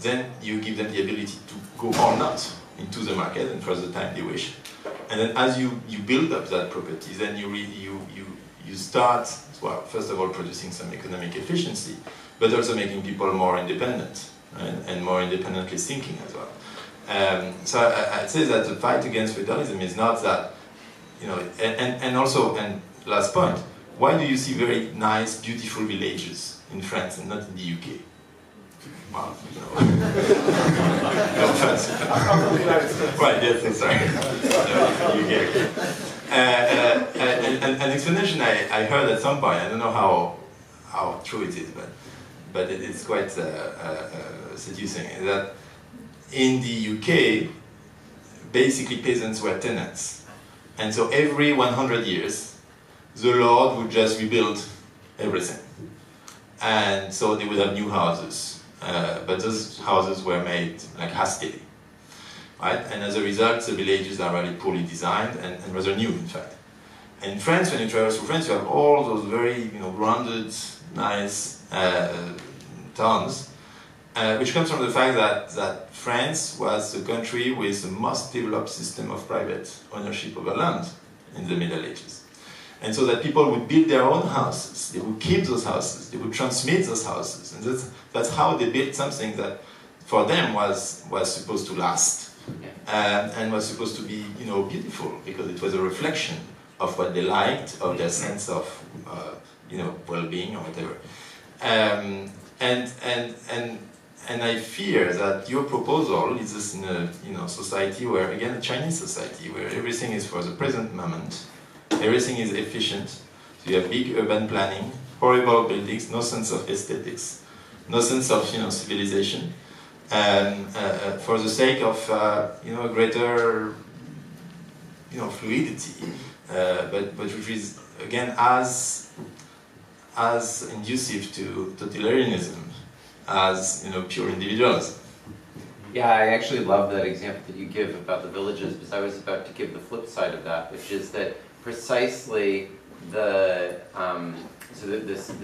then you give them the ability to go or not into the market and for the time they wish. And then as you build up that property, then you start, well, first of all, producing some economic efficiency, but also making people more independent, right? And more independently thinking as well. So I'd say that the fight against feudalism is not that, and also, and last point, why do you see very nice, beautiful villages in France and not in the UK? Well, no. No offense. Right, yes, sorry. An explanation I heard at some point, I don't know how true it is, but it's quite seducing, is that in the UK, basically peasants were tenants. And so every 100 years, the Lord would just rebuild everything. And so they would have new houses. But those houses were made like hastily. Right? And as a result, the villages are really poorly designed and rather new, in fact. And in France, when you travel through France, you have all those very grounded, nice towns, which comes from the fact that France was the country with the most developed system of private ownership over land in the Middle Ages. And so that people would build their own houses, they would keep those houses, they would transmit those houses. And that's how they built something that for them was supposed to last. And was supposed to be beautiful, because it was a reflection of what they liked, of their sense of well-being or whatever. And I fear that your proposal is this in a society where, again, a Chinese society, where everything is for the present moment, everything is efficient. So you have big urban planning, horrible buildings, no sense of aesthetics, no sense of civilization, for the sake of greater fluidity, but which is again as inducive to totalitarianism as pure individualism. Yeah, I actually love that example that you give about the villages, because I was about to give the flip side of that, which is that precisely the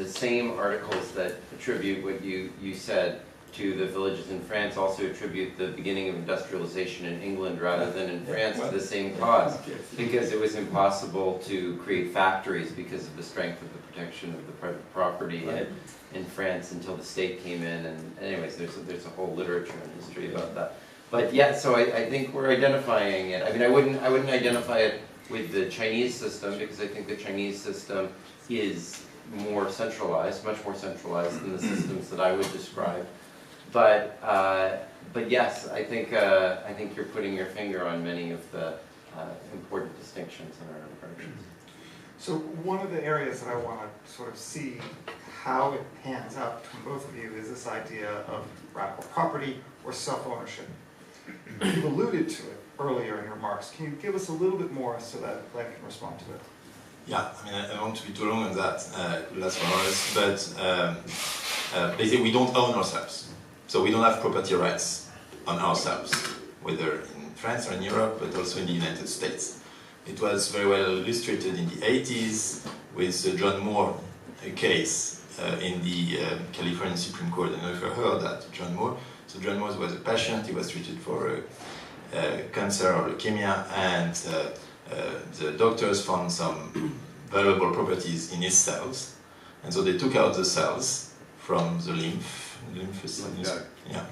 same articles that attribute what you said to the villages in France also attribute the beginning of industrialization in England rather than in France to the same cause, because it was impossible to create factories because of the strength of the protection of the private property in France until the state came in. And anyways, there's a whole literature and history about that. But yeah, so I think we're identifying it. I mean, I wouldn't identify it with the Chinese system, because I think the Chinese system is more centralized, much more centralized than the systems that I would describe. But yes, I think you're putting your finger on many of the important distinctions in our approaches. So one of the areas that I want to sort of see how it pans out between both of you is this idea of radical property or self-ownership. You alluded to it earlier in your remarks. Can you give us a little bit more so that Glen can respond to it? Yeah, I mean, I don't want to be too long on that, last 4 hours, but basically we don't own ourselves. So we don't have property rights on ourselves, whether in France or in Europe, but also in the United States. It was very well illustrated in the 80s with the John Moore case in the California Supreme Court. I don't know if you heard that, John Moore. So John Moore was a patient, he was treated for cancer or leukemia, and the doctors found some valuable properties in his cells. And so they took out the cells from the lymphocytes. Yeah.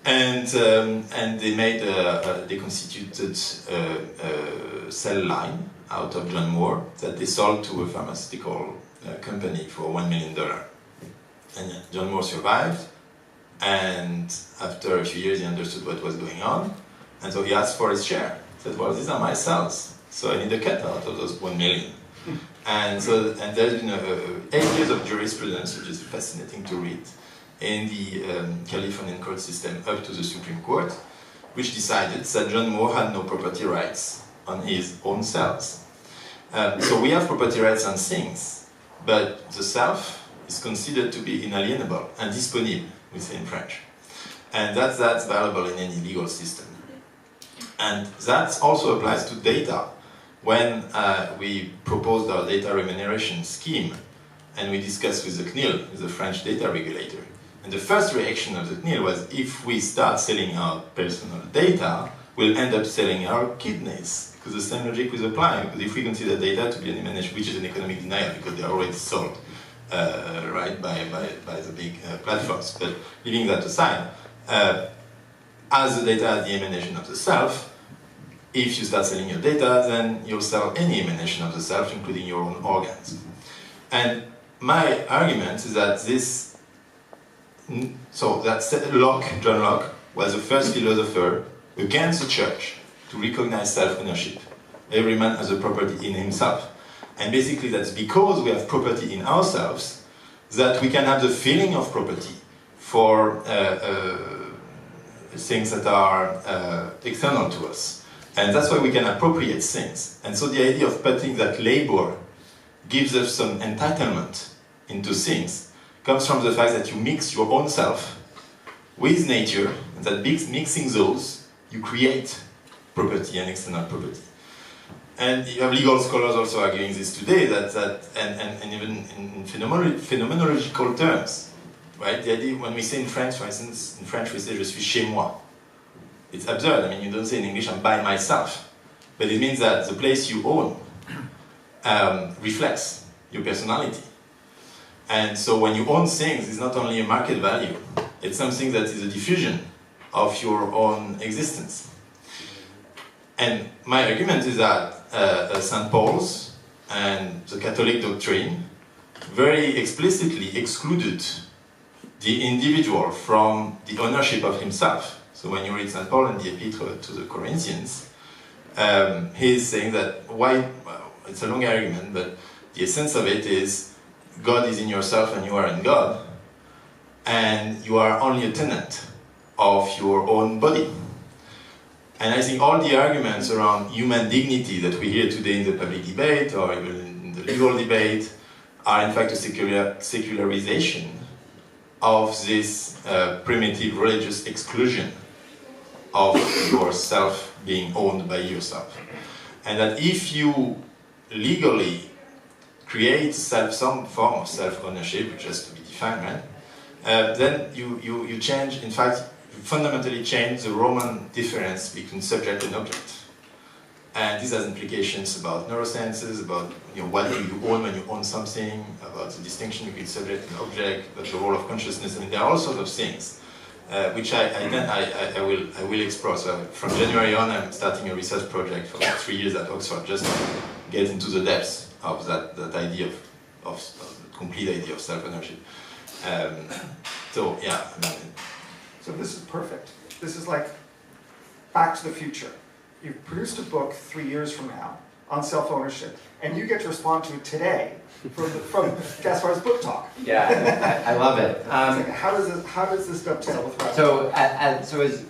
And they made they constituted a cell line out of John Moore that they sold to a pharmaceutical company for $1 million. And John Moore survived, and after a few years he understood what was going on, and so he asked for his share. He said, well, these are my cells, so I need a cut out of those 1 million. And there's been 8 years of jurisprudence, which is fascinating to read, in the Californian court system up to the Supreme Court, which decided that John Moore had no property rights on his own cells. So we have property rights on things, but the self is considered to be inalienable and disponible, we say in French. And that's valuable in any legal system. And that also applies to data. When we proposed our data remuneration scheme, and we discussed with the CNIL, with the French data regulator, and the first reaction of the CNIL was, if we start selling our personal data, we'll end up selling our kidneys, because the same logic was applying. Because if we consider data to be an emanation, which is an economic denial, because they're already sold, right, by the big platforms. But leaving that aside, as the data is the emanation of the self, if you start selling your data, then you'll sell any emanation of the self, including your own organs. And my argument is that this so that's John Locke was the first philosopher against the church to recognize self-ownership. Every man has a property in himself. And basically that's because we have property in ourselves that we can have the feeling of property for things that are external to us. And that's why we can appropriate things. And so the idea of putting that labor gives us some entitlement into things comes from the fact that you mix your own self with nature, and that mixing those, you create property and external property. And you have legal scholars also arguing this today, and even in phenomenological terms, right? The idea, when we say in French, for instance, in French we say je suis chez moi. It's absurd. I mean, you don't say in English I'm by myself, but it means that the place you own reflects your personality. And so when you own things, it's not only a market value, it's something that is a diffusion of your own existence. And my argument is that St. Paul's and the Catholic doctrine very explicitly excluded the individual from the ownership of himself. So when you read St. Paul in the Epistle to the Corinthians, he's saying that well, it's a long argument, but the essence of it is God is in yourself and you are in God, and you are only a tenant of your own body. And I think all the arguments around human dignity that we hear today in the public debate or even in the legal debate are in fact a secularization of this primitive religious exclusion of yourself being owned by yourself. And that if you legally create some form of self-ownership, which has to be defined, right? Then you change, in fact, you fundamentally change the Roman difference between subject and object. And this has implications about neurosciences, about what do you own when you own something, about the distinction between subject and object, about the role of consciousness. I mean, there are all sorts of things which I will explore. So from January on, I'm starting a research project for 3 years at Oxford, just to get into the depths of that idea of the complete idea of self-ownership. So yeah. So this is perfect. This is like Back to the Future. You've produced a book 3 years from now on self-ownership, and you get to respond to it today from Gaspard's book talk. Yeah, I love it. Like, how does this dovetail with what? So as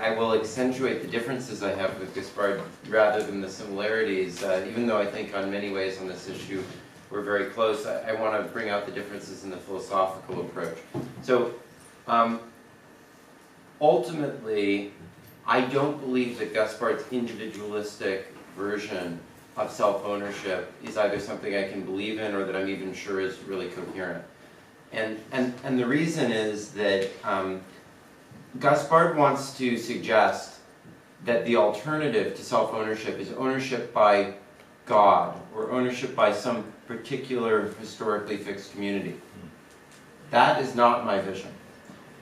I will accentuate the differences I have with Gaspard rather than the similarities. Even though I think on many ways on this issue we're very close, I want to bring out the differences in the philosophical approach. So ultimately, I don't believe that Gaspard's individualistic version of self-ownership is either something I can believe in or that I'm even sure is really coherent. And the reason is that Gaspard wants to suggest that the alternative to self-ownership is ownership by God or ownership by some particular historically fixed community. That is not my vision.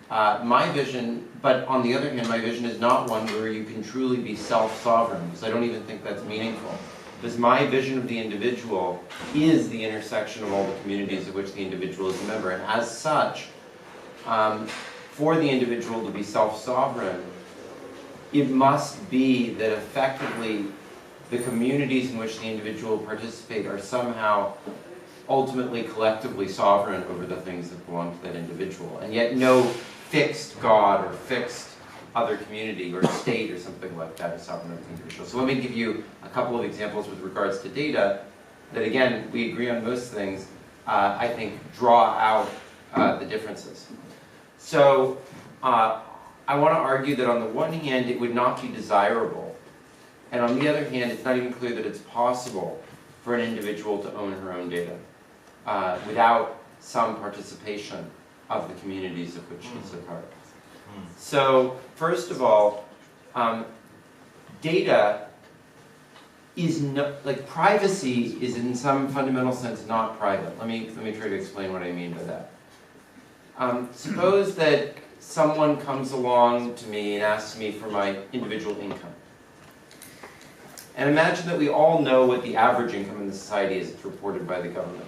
My vision, but on the other hand, my vision is not one where you can truly be self-sovereign, because I don't even think that's meaningful. Because my vision of the individual is the intersection of all the communities of which the individual is a member. And as such, for the individual to be self-sovereign, it must be that effectively the communities in which the individual participate are somehow ultimately collectively sovereign over the things that belong to that individual. And yet no fixed God or fixed other community or state or something like that is sovereign over the individual. So let me give you a couple of examples with regards to data that, again, we agree on most things, I think draw out the differences. So I want to argue that on the one hand it would not be desirable, and on the other hand it's not even clear that it's possible for an individual to own her own data without some participation of the communities of which she's a part. So first of all, data is like privacy is in some fundamental sense not private. Let me try to explain what I mean by that. Suppose that someone comes along to me and asks me for my individual income. And imagine that we all know what the average income in the society is. It's reported by the government.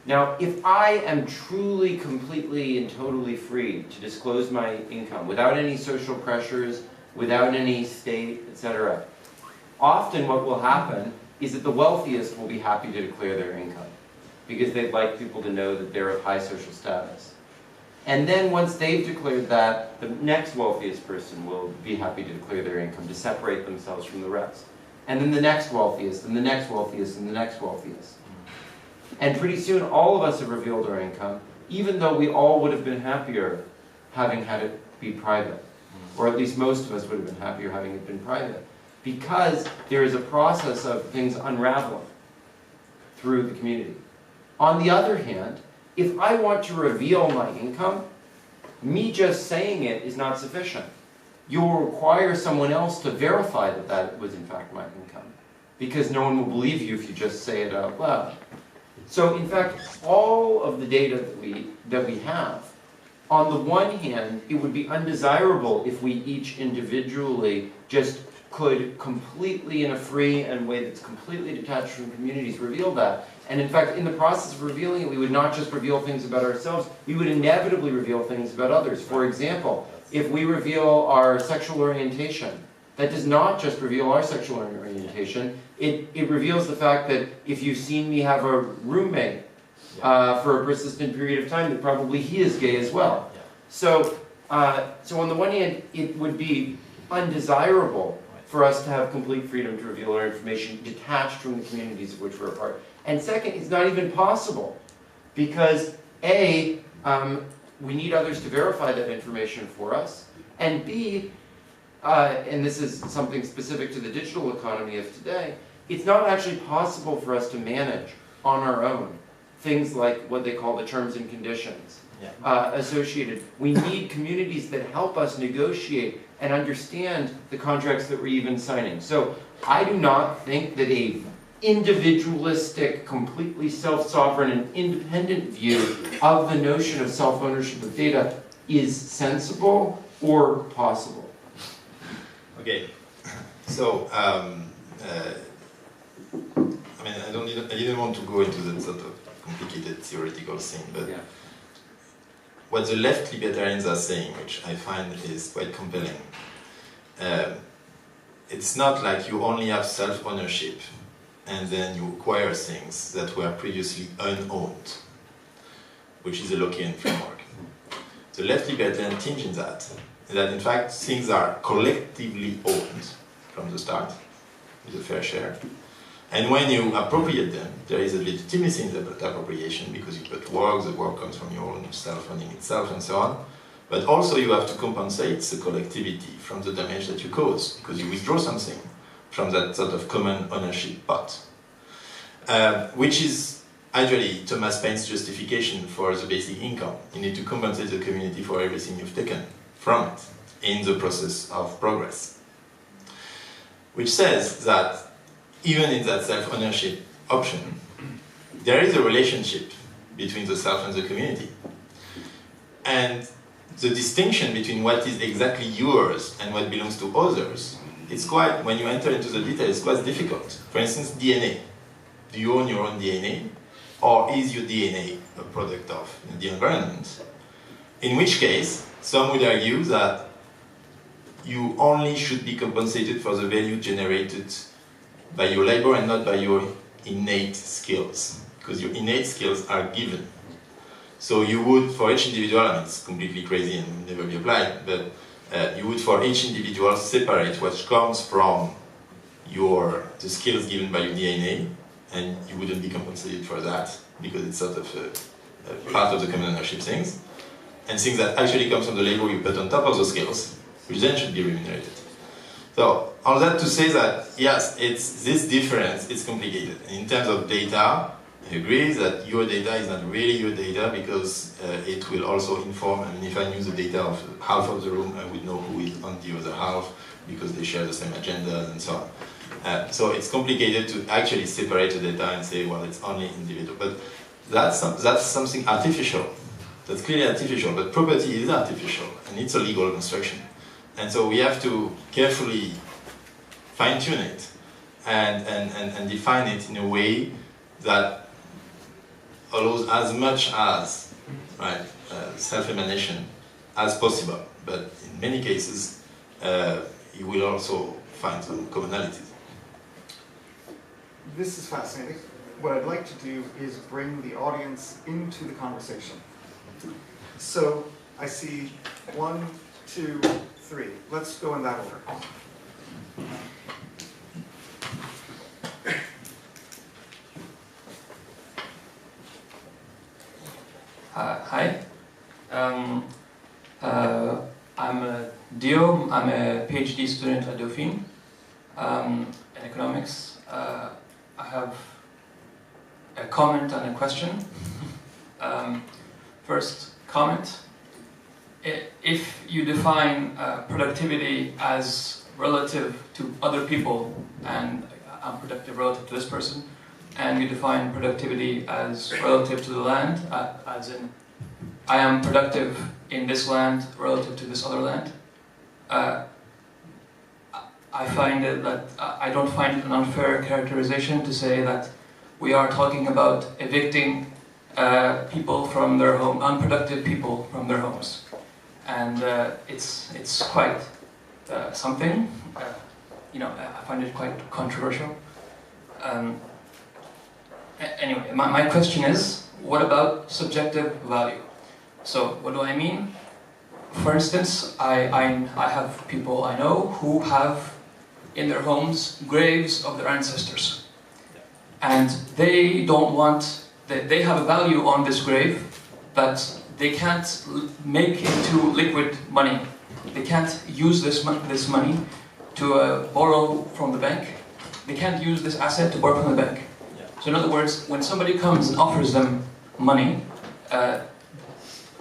Now, if I am truly, completely, and totally free to disclose my income without any social pressures, without any state, etc., often what will happen is that the wealthiest will be happy to declare their income because they'd like people to know that they're of high social status. And then once they've declared that, the next wealthiest person will be happy to declare their income to separate themselves from the rest. And then the next wealthiest, and the next wealthiest, and the next wealthiest. And pretty soon all of us have revealed our income, even though we all would have been happier having had it be private. Or at least most of us would have been happier having it been private. Because there is a process of things unraveling through the community. On the other hand, if I want to reveal my income, me just saying it is not sufficient. You will require someone else to verify that that was in fact my income. Because no one will believe you if you just say it out loud. So in fact, all of the data that we have, on the one hand, it would be undesirable if we each individually just could completely, in a free and way that's completely detached from communities, reveal that. And in fact, in the process of revealing it, we would not just reveal things about ourselves, we would inevitably reveal things about others. For example, if we reveal our sexual orientation, that does not just reveal our sexual orientation, it reveals the fact that if you've seen me have a roommate for a persistent period of time, that probably he is gay as well. So on the one hand, it would be undesirable for us to have complete freedom to reveal our information detached from the communities of which we're a part. And second, it's not even possible because A, we need others to verify that information for us, and B, and this is something specific to the digital economy of today, it's not actually possible for us to manage on our own things like what they call the terms and conditions associated. We need communities that help us negotiate and understand the contracts that we're even signing. So I do not think that a individualistic, completely self-sovereign and independent view of the notion of self-ownership of data is sensible or possible. Okay, so I mean, I didn't want to go into that sort of complicated theoretical thing, but what the left libertarians are saying, which I find is quite compelling, it's not like you only have self-ownership and then you acquire things that were previously unowned, which is a Lockean framework. The left libertarian tinge in that in fact things are collectively owned from the start, with a fair share. And when you appropriate them, there is a legitimacy in that appropriation because you put work, the work comes from your own self-owning itself and so on. But also you have to compensate the collectivity from the damage that you cause because you withdraw something from that sort of common ownership pot. Which is actually Thomas Paine's justification for the basic income. You need to compensate the community for everything you've taken from it in the process of progress. Which says that even in that self-ownership option, there is a relationship between the self and the community. And the distinction between what is exactly yours and what belongs to others, it's quite, when you enter into the details, it's quite difficult. For instance, DNA. Do you own your own DNA? Or is your DNA a product of the environment? In which case, some would argue that you only should be compensated for the value generated by your labor and not by your innate skills, because your innate skills are given. So you would, for each individual, and it's completely crazy and will never be applied, but you would for each individual separate what comes from the skills given by your DNA, and you wouldn't be compensated for that, because it's sort of a part of the common ownership things, and things that actually come from the labor you put on top of those skills, which then should be remunerated. So, all that to say that, yes, it's this difference, it's complicated. And in terms of data, I agree that your data is not really your data because it will also inform, I mean, if I knew the data of half of the room, I would know who is on the other half because they share the same agendas and so on. So it's complicated to actually separate the data and say, well, it's only individual. But that's something artificial. That's clearly artificial, but property is artificial and it's a legal construction. And so we have to carefully fine-tune it and define it in a way that allows as much as, right, self-emanation as possible. But in many cases, you will also find some commonalities. This is fascinating. What I'd like to do is bring the audience into the conversation. So I see 1, 2, 3. Let's go in that order. Hi. I'm Dio. I'm a PhD student at Dauphine in economics. I have a comment and a question. First comment. If you define productivity as relative to other people, and I'm productive relative to this person, and you define productivity as relative to the land, as in I am productive in this land relative to this other land, I find that I don't find it an unfair characterization to say that we are talking about evicting people from their home, unproductive people from their homes, and it's quite something. I find it quite controversial. Anyway, my question is, what about subjective value? So, what do I mean? For instance, I have people I know who have in their homes graves of their ancestors. And they don't want, they have a value on this grave that they can't make into liquid money. They can't use this money to borrow from the bank. They can't use this asset to borrow from the bank. So in other words, when somebody comes and offers them money,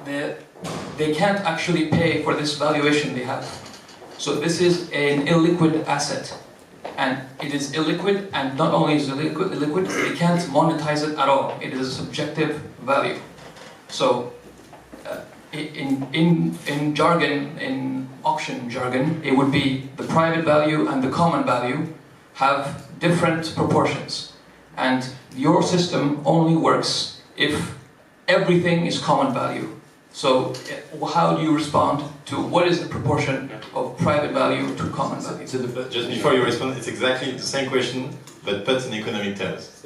they can't actually pay for this valuation they have. So this is an illiquid asset. And it is illiquid, and not only is it illiquid, they can't monetize it at all. It is a subjective value. So in jargon, in auction jargon, it would be the private value and the common value have different proportions. And your system only works if everything is common value. So how do you respond to what is the proportion of private value to common value? So just before you respond, it's exactly the same question, but put in economic terms.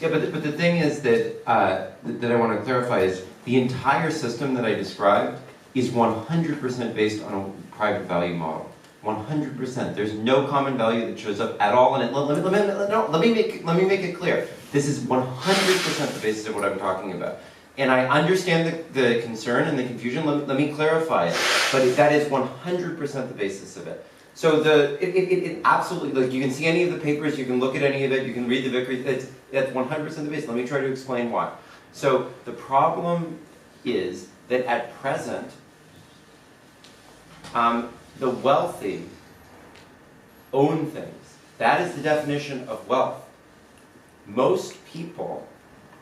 Yeah, but the thing is that that I want to clarify is the entire system that I described is 100% based on a private value model. 100%. There's no common value that shows up at all in it. Let me make it clear. This is 100% the basis of what I'm talking about. And I understand the concern and the confusion. Let me clarify it. But that is 100% the basis of it. So it absolutely, like, you can see any of the papers, you can look at any of it, you can read the Vickery. That's 100% the basis. Let me try to explain why. So the problem is that at present, the wealthy own things. That is the definition of wealth. Most people,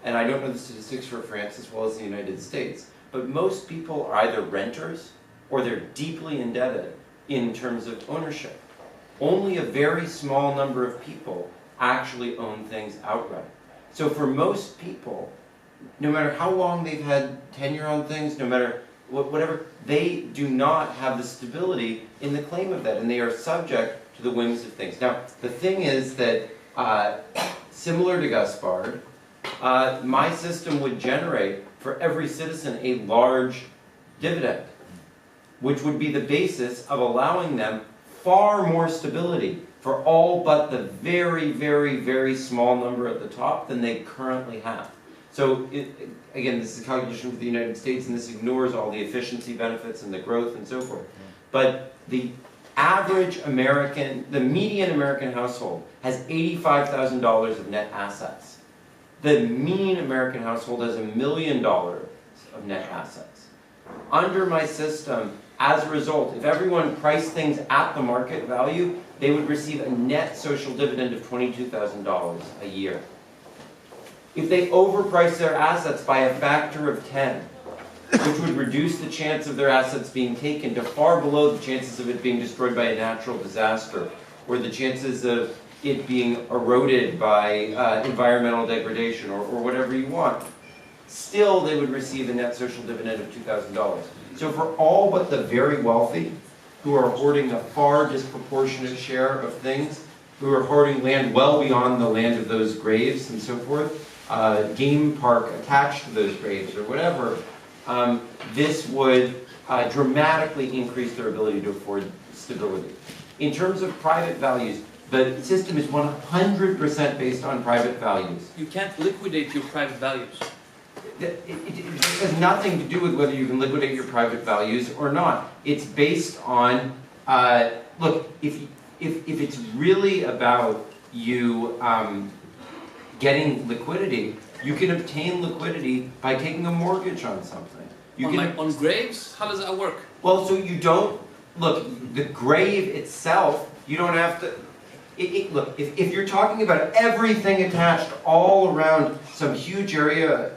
and I don't know the statistics for France as well as the United States, but most people are either renters or they're deeply indebted in terms of ownership. Only a very small number of people actually own things outright. So for most people, no matter how long they've had tenure on things, no matter whatever, they do not have the stability in the claim of that, and they are subject to the whims of things. Now, the thing is that, similar to Gaspard, my system would generate for every citizen a large dividend, which would be the basis of allowing them far more stability for all but the very, very, very small number at the top than they currently have. So, again, this is a calculation for the United States, and this ignores all the efficiency benefits and the growth and so forth. But the average American, the median American household has $85,000 of net assets. The mean American household has $1 million of net assets. Under my system, as a result, if everyone priced things at the market value, they would receive a net social dividend of $22,000 a year. If they overprice their assets by a factor of 10, which would reduce the chance of their assets being taken to far below the chances of it being destroyed by a natural disaster, or the chances of it being eroded by environmental degradation, or whatever you want. still they would receive a net social dividend of $2,000. So for all but the very wealthy, who are hoarding a far disproportionate share of things, who are hoarding land well beyond the land of those graves and so forth, game park attached to those graves or whatever, this would dramatically increase their ability to afford stability. In terms of private values, the system is 100% based on private values. You can't liquidate your private values. It has nothing to do with whether you can liquidate your private values or not. It's based on, look, if it's really about you getting liquidity, you can obtain liquidity by taking a mortgage on something. On graves? How does that work? Well, so you don't, look, the grave itself, you don't have to, look, if you're talking about everything attached all around some huge area,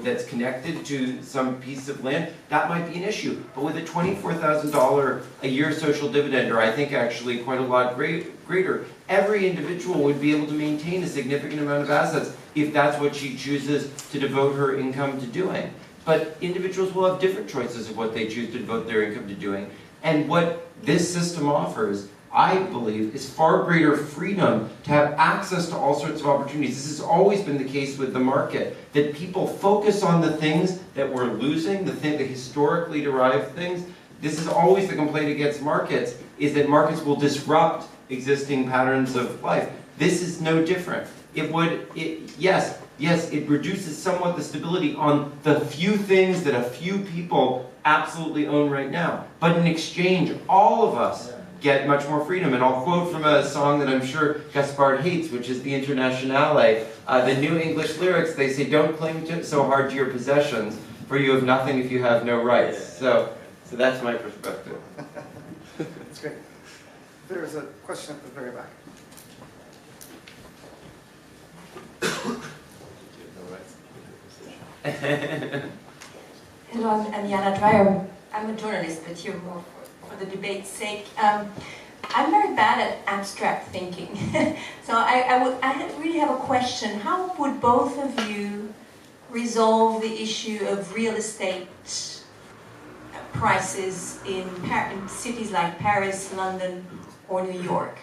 that's connected to some piece of land, that might be an issue. But with a $24,000 a year social dividend, or I think actually quite a lot greater, every individual would be able to maintain a significant amount of assets if that's what she chooses to devote her income to doing. But individuals will have different choices of what they choose to devote their income to doing. And what this system offers, I believe, is far greater freedom to have access to all sorts of opportunities. This has always been the case with the market, that people focus on the things that we're losing, the historically derived things. This is always the complaint against markets, is that markets will disrupt existing patterns of life. This is no different. Yes, it reduces somewhat the stability on the few things that a few people absolutely own right now. But in exchange, all of us get much more freedom. And I'll quote from a song that I'm sure Gaspard hates, which is the Internationale. The New English lyrics, they say, "Don't cling so hard to your possessions, for you have nothing if you have no rights." So that's my perspective. That's great. There's a question at the very back. Hello, I'm Jana Dreyer. I'm a journalist, but here more for the debate's sake. I'm very bad at abstract thinking. So I really have a question. How would both of you resolve the issue of real estate prices in cities like Paris, London, or New York?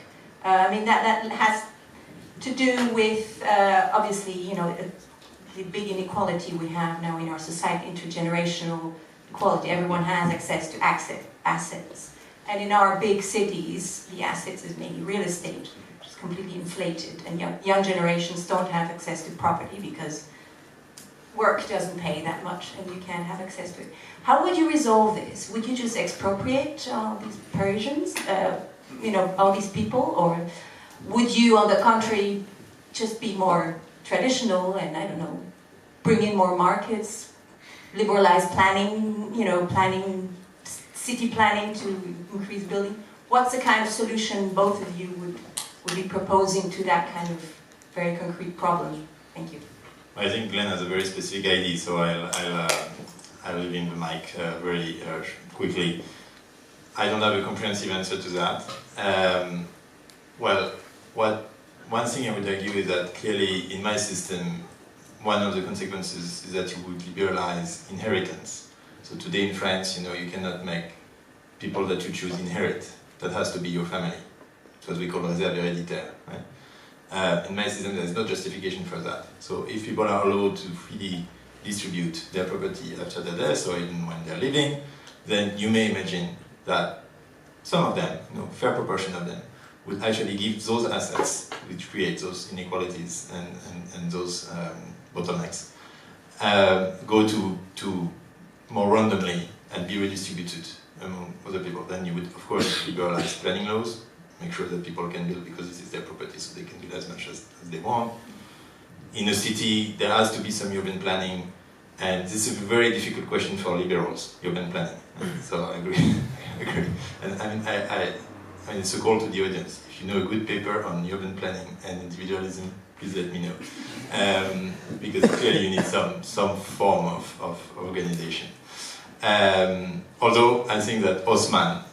I mean, that has to do with, obviously, the big inequality we have now in our society, intergenerational equality. Everyone has access to assets. And in our big cities, the assets is mainly real estate, which is completely inflated. And young generations don't have access to property because work doesn't pay that much and you can't have access to it. How would you resolve this? Would you just expropriate all these Parisians, all these people? Or would you, on the contrary, just be more traditional and, I don't know, bring in more markets, liberalize planning, city planning to increase building? What's the kind of solution both of you would be proposing to that kind of very concrete problem? Thank you. I think Glen has a very specific idea, so I'll leave him the mic very quickly. I don't have a comprehensive answer to that. One thing I would argue is that clearly in my system, one of the consequences is that you would liberalize inheritance. So today in France, you cannot make people that you choose inherit. That has to be your family. It's what we call réserve héréditaire. Right? In my system, there is no justification for that. So if people are allowed to freely distribute their property after their death, or even when they're living, then you may imagine that some of them, fair proportion of them, would actually give those assets, which create those inequalities and those bottlenecks, go to more randomly and be redistributed among other people. Then you would, of course, liberalize planning laws, make sure that people can build because this is their property, so they can build as much as they want. In a city, there has to be some urban planning, and this is a very difficult question for liberals, urban planning. So I agree. And I mean, it's a call to the audience. If you know a good paper on urban planning and individualism, please let me know. Because clearly you need some form of organization. Although I think that Haussmann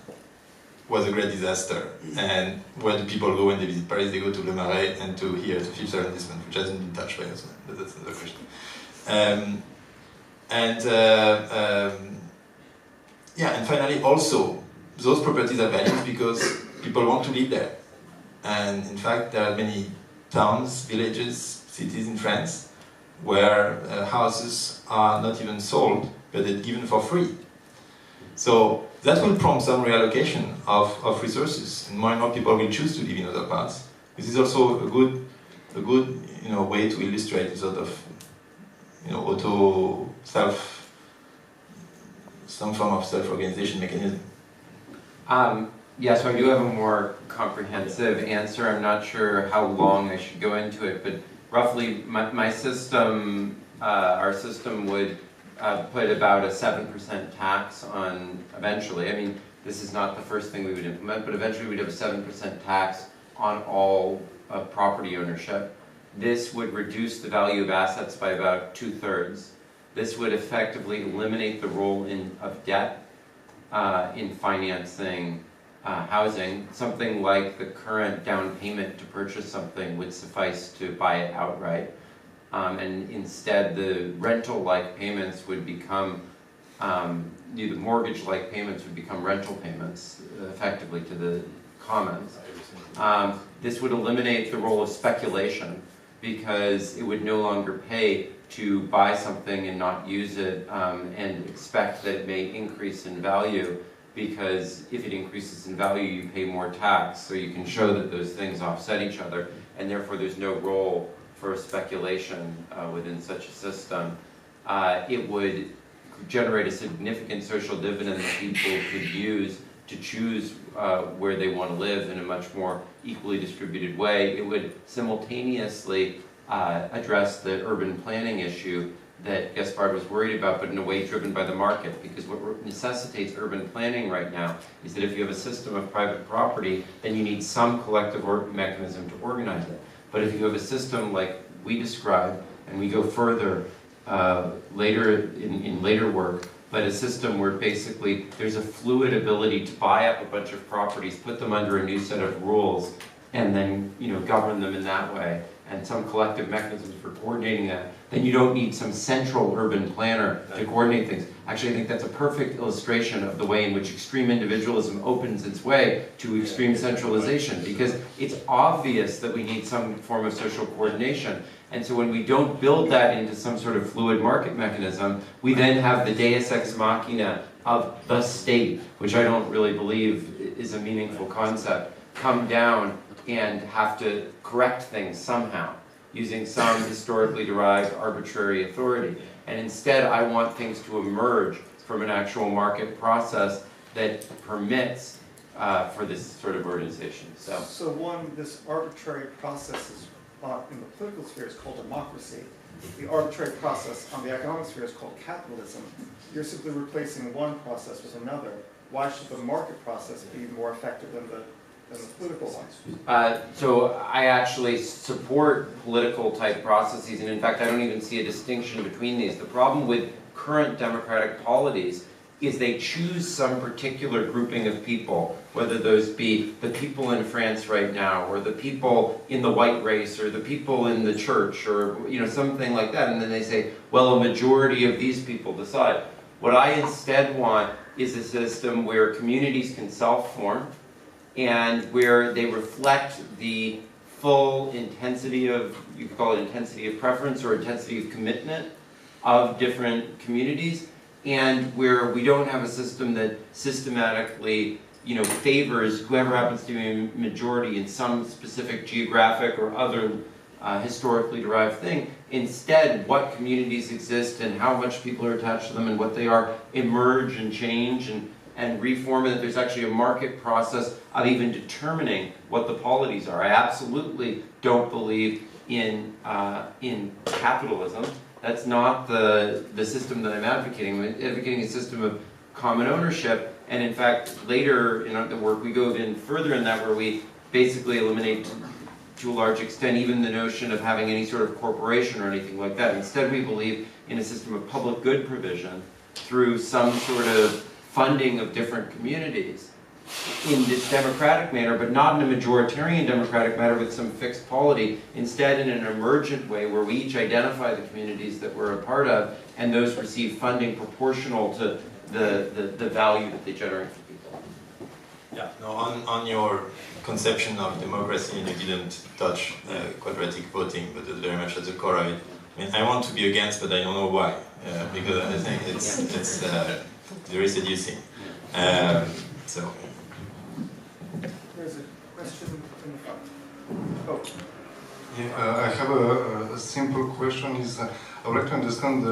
was a great disaster. And where do people go when they visit Paris? They go to Le Marais and to Fifth arrondissement, which hasn't been touched by Haussmann, but that's another question. And yeah, and finally also, those properties are valued because people want to live there. And in fact, there are many towns, villages, cities in France where houses are not even sold, but they're given for free. So that will prompt some reallocation of resources, and more people will choose to live in other parts. This is also a good way to illustrate a sort of some form of self-organization mechanism. Yeah, so I do have a more comprehensive answer. I'm not sure how long I should go into it, but roughly my system, our system would put about a 7% tax on, eventually, I mean, this is not the first thing we would implement, but eventually we'd have a 7% tax on all property ownership. This would reduce the value of assets by about 2/3. This would effectively eliminate the role of debt in financing housing. Something like the current down payment to purchase something would suffice to buy it outright. And instead the rental-like payments would become, the mortgage-like payments would become rental payments, effectively, to the commons. This would eliminate the role of speculation, because it would no longer pay to buy something and not use it and expect that it may increase in value, because if it increases in value you pay more tax, so you can show that those things offset each other, and therefore there's no role for speculation within such a system. It would generate a significant social dividend that people could use to choose where they want to live in a much more equally distributed way. It would simultaneously address the urban planning issue that Gaspard was worried about, but in a way driven by the market, because what necessitates urban planning right now is that if you have a system of private property, then you need some collective mechanism to organize it. But if you have a system like we described, and we go further later in later work, but a system where basically there's a fluid ability to buy up a bunch of properties, put them under a new set of rules, and then govern them in that way, and some collective mechanisms for coordinating that, then you don't need some central urban planner to coordinate things. Actually, I think that's a perfect illustration of the way in which extreme individualism opens its way to extreme centralization, because it's obvious that we need some form of social coordination. And so when we don't build that into some sort of fluid market mechanism, we then have the deus ex machina of the state, which I don't really believe is a meaningful concept, come down and have to correct things somehow, using some historically derived arbitrary authority. And instead, I want things to emerge from an actual market process that permits for this sort of organization. So this arbitrary process is, in the political sphere is called democracy. The arbitrary process on the economic sphere is called capitalism. You're simply replacing one process with another. Why should the market process be more effective than the political one? So I actually support political type processes, and in fact I don't even see a distinction between these. The problem with current democratic polities is they choose some particular grouping of people, whether those be the people in France right now, or the people in the white race, or the people in the church, or something like that, and then they say, well, a majority of these people decide. What I instead want is a system where communities can self-form, and where they reflect the full intensity of, you could call it intensity of preference or intensity of commitment of different communities, and where we don't have a system that systematically favors whoever happens to be a majority in some specific geographic or other historically derived thing. Instead, what communities exist and how much people are attached to them and what they are emerge and change and reform, and that there's actually a market process of even determining what the polities are. I absolutely don't believe in capitalism. That's not the system that I'm advocating. I'm advocating a system of common ownership, and in fact, later in the work we go even further in that, where we basically eliminate to a large extent even the notion of having any sort of corporation or anything like that. Instead, we believe in a system of public good provision through some sort of funding of different communities in this democratic manner, but not in a majoritarian democratic manner with some fixed polity, instead in an emergent way where we each identify the communities that we're a part of, and those receive funding proportional to the value that they generate for people. Yeah, no, on your conception of democracy, and you didn't touch quadratic voting, but it's very much at the core of it. I mean, I want to be against, but I don't know why, because I think it's very seducing. So. There's a question in the front. Oh. Yeah, I have a simple question. I would like to understand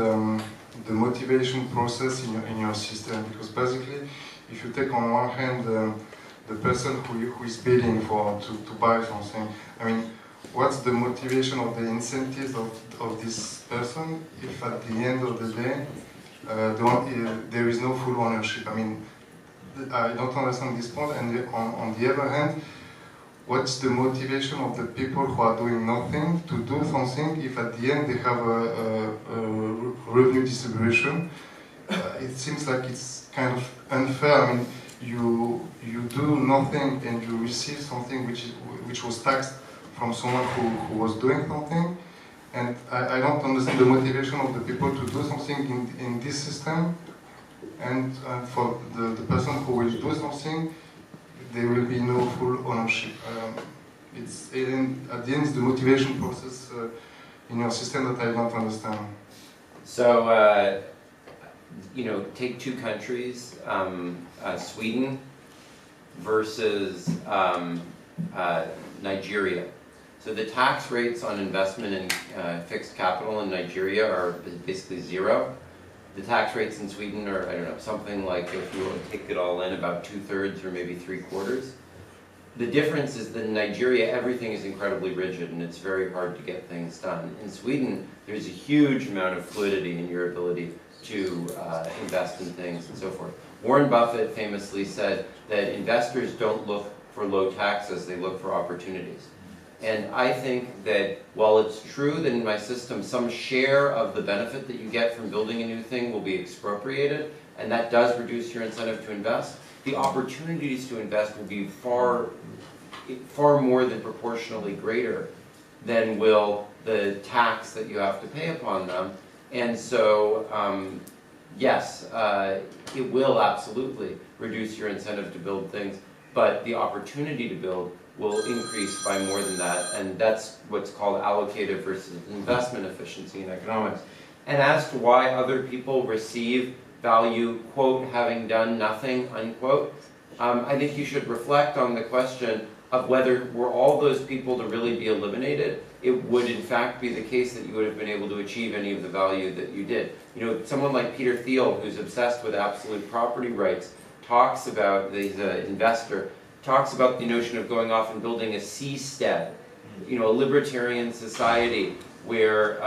the motivation process in your system, because basically, if you take on one hand the person who is bidding to buy something, I mean, what's the motivation or the incentives of this person if at the end of the day there is no full ownership? I mean, I don't understand this point. And on the other hand, what's the motivation of the people who are doing nothing to do something if at the end they have a revenue distribution? It seems like it's kind of unfair. I mean, you do nothing and you receive something which was taxed from someone who was doing something, and I don't understand the motivation of the people to do something in this system, and for the person who will do something, there will be no full ownership. At the end, it's the motivation process in your system that I don't understand. So, you know, take two countries, Sweden versus Nigeria. So the tax rates on investment in fixed capital in Nigeria are basically zero. The tax rates in Sweden are, I don't know, something like, if you want to take it all in, about 2/3 or maybe 3/4. The difference is that in Nigeria, everything is incredibly rigid and it's very hard to get things done. In Sweden, there's a huge amount of fluidity in your ability to invest in things and so forth. Warren Buffett famously said that investors don't look for low taxes, they look for opportunities. And I think that while it's true that in my system some share of the benefit that you get from building a new thing will be expropriated, and that does reduce your incentive to invest, the opportunities to invest will be far more than proportionally greater than will the tax that you have to pay upon them. And so, yes, it will absolutely reduce your incentive to build things, but the opportunity to build will increase by more than that, and that's what's called allocative versus investment efficiency in economics. And as to why other people receive value, quote, having done nothing, unquote, I think you should reflect on the question of whether were all those people to really be eliminated, it would in fact be the case that you would have been able to achieve any of the value that you did. You know, someone like Peter Thiel, who's obsessed with absolute property rights, talks about, he's an investor, talks about the notion of going off and building a seastead, you know, a libertarian society where,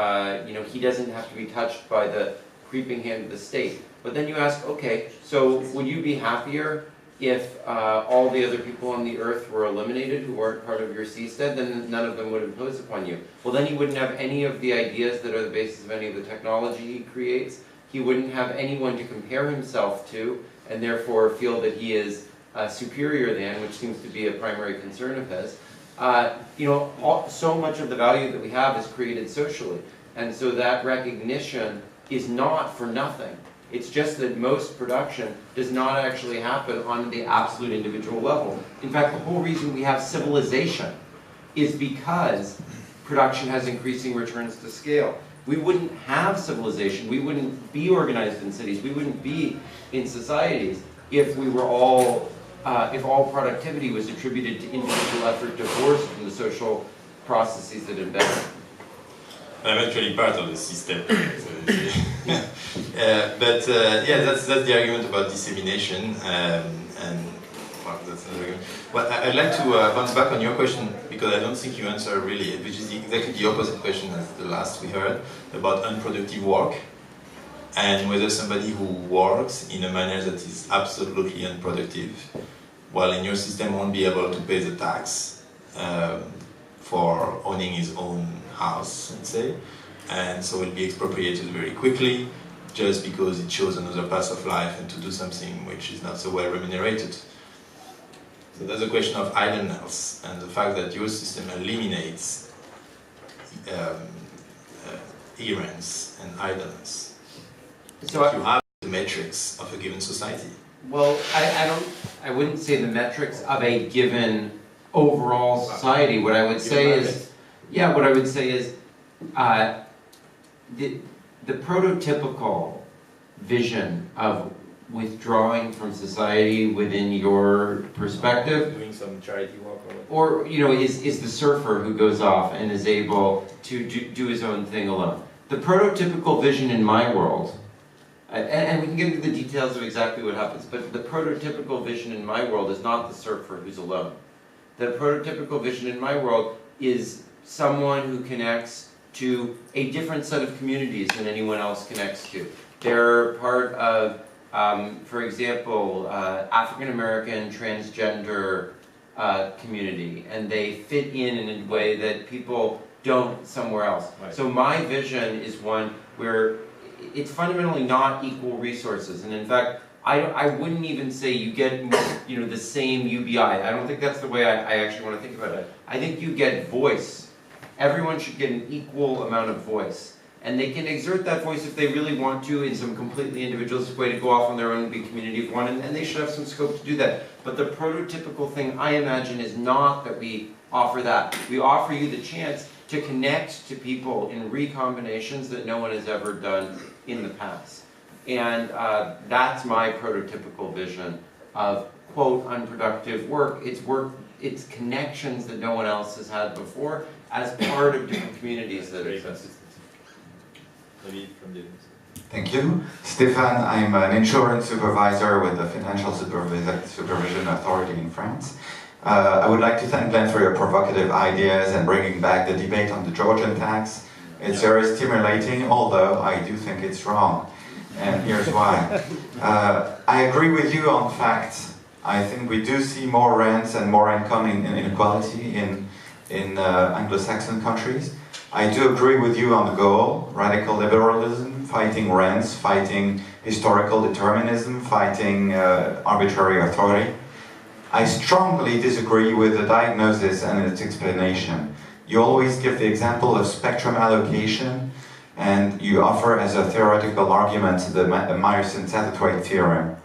you know, he doesn't have to be touched by the creeping hand of the state. But then you ask, okay, so would you be happier if all the other people on the earth were eliminated who weren't part of your seastead? Then none of them would impose upon you. Well, then he wouldn't have any of the ideas that are the basis of any of the technology he creates. He wouldn't have anyone to compare himself to, and therefore feel that he is superior than, which seems to be a primary concern of his. You know, so much of the value that we have is created socially, and so that recognition is not for nothing. It's just that most production does not actually happen on the absolute individual level. In fact, the whole reason we have civilization is because production has increasing returns to scale. We wouldn't have civilization, we wouldn't be organized in cities, we wouldn't be in societies if we were all if all productivity was attributed to individual effort divorced from the social processes that embed it. I'm actually part of the system. But yeah, that's the argument about dissemination, and well, that's another argument. Well, I'd like to bounce back on your question, because I don't think you answered really, which is exactly the opposite question as the last we heard, about unproductive work, and whether somebody who works in a manner that is absolutely unproductive, while in your system won't be able to pay the tax for owning his own house, let's say, and so will be expropriated very quickly, just because it chose another path of life and to do something which is not so well remunerated. So that's a question of idleness and the fact that your system eliminates errands and idleness. So you have the metrics of a given society. Well, I wouldn't say the metrics of a given overall society. What I would say is, what I would say is, the prototypical vision of withdrawing from society within your perspective, Doing some charity work or is the surfer who goes off and is able to do his own thing alone. The prototypical vision in my world, and we can get into the details of exactly what happens, but the prototypical vision in my world is not the surfer who's alone. The prototypical vision in my world is someone who connects to a different set of communities than anyone else connects to. They're part of, for example, African American transgender community, and they fit in a way that people don't somewhere else. Right. So my vision is one where it's fundamentally not equal resources, and in fact, I wouldn't even say you get the same UBI. I don't think that's the way I actually want to think about it. I think you get voice. Everyone should get an equal amount of voice. And they can exert that voice if they really want to in some completely individualistic way to go off on their own and be a community of one, and they should have some scope to do that. But the prototypical thing, I imagine, is not that we offer that. We offer you the chance to connect to people in recombinations that no one has ever done in the past. And that's my prototypical vision of, quote, unproductive work. It's connections that no one else has had before as part of different communities that exist. Thank you. Stefan, I'm an insurance supervisor with the Financial Supervision Authority in France. I would like to thank Glen for your provocative ideas and bringing back the debate on the Georgian tax. It's very stimulating, although I do think it's wrong. And here's why. I agree with you on facts. I think we do see more rents and more income inequality in Anglo-Saxon countries. I do agree with you on the goal, radical liberalism, fighting rents, fighting historical determinism, fighting arbitrary authority. I strongly disagree with the diagnosis and its explanation. You always give the example of spectrum allocation, and you offer as a theoretical argument the Meyerson-Satterthwaite theorem.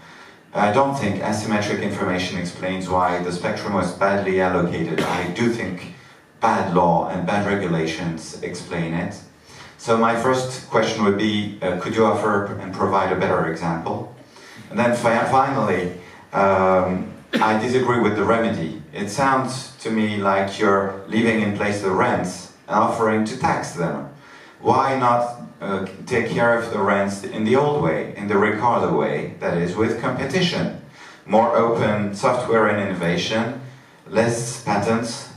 I don't think asymmetric information explains why the spectrum was badly allocated. I do think bad law and bad regulations explain it. So my first question would be, could you offer and provide a better example? And then finally, I disagree with the remedy. It sounds to me like you're leaving in place the rents and offering to tax them. Why not take care of the rents in the old way, in the Ricardo way, that is, with competition? More open software and innovation, less patents,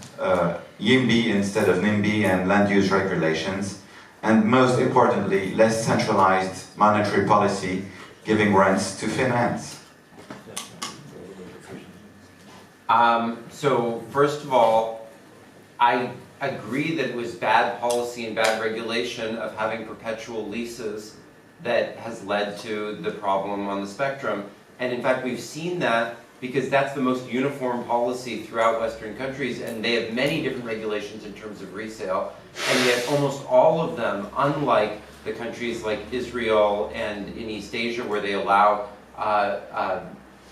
YIMBY instead of NIMBY and land use regulations, and most importantly, less centralized monetary policy, giving rents to finance. So first of all, I agree that it was bad policy and bad regulation of having perpetual leases that has led to the problem on the spectrum. And in fact, we've seen that because that's the most uniform policy throughout Western countries, and they have many different regulations in terms of resale, and yet almost all of them, unlike the countries like Israel and in East Asia where they allow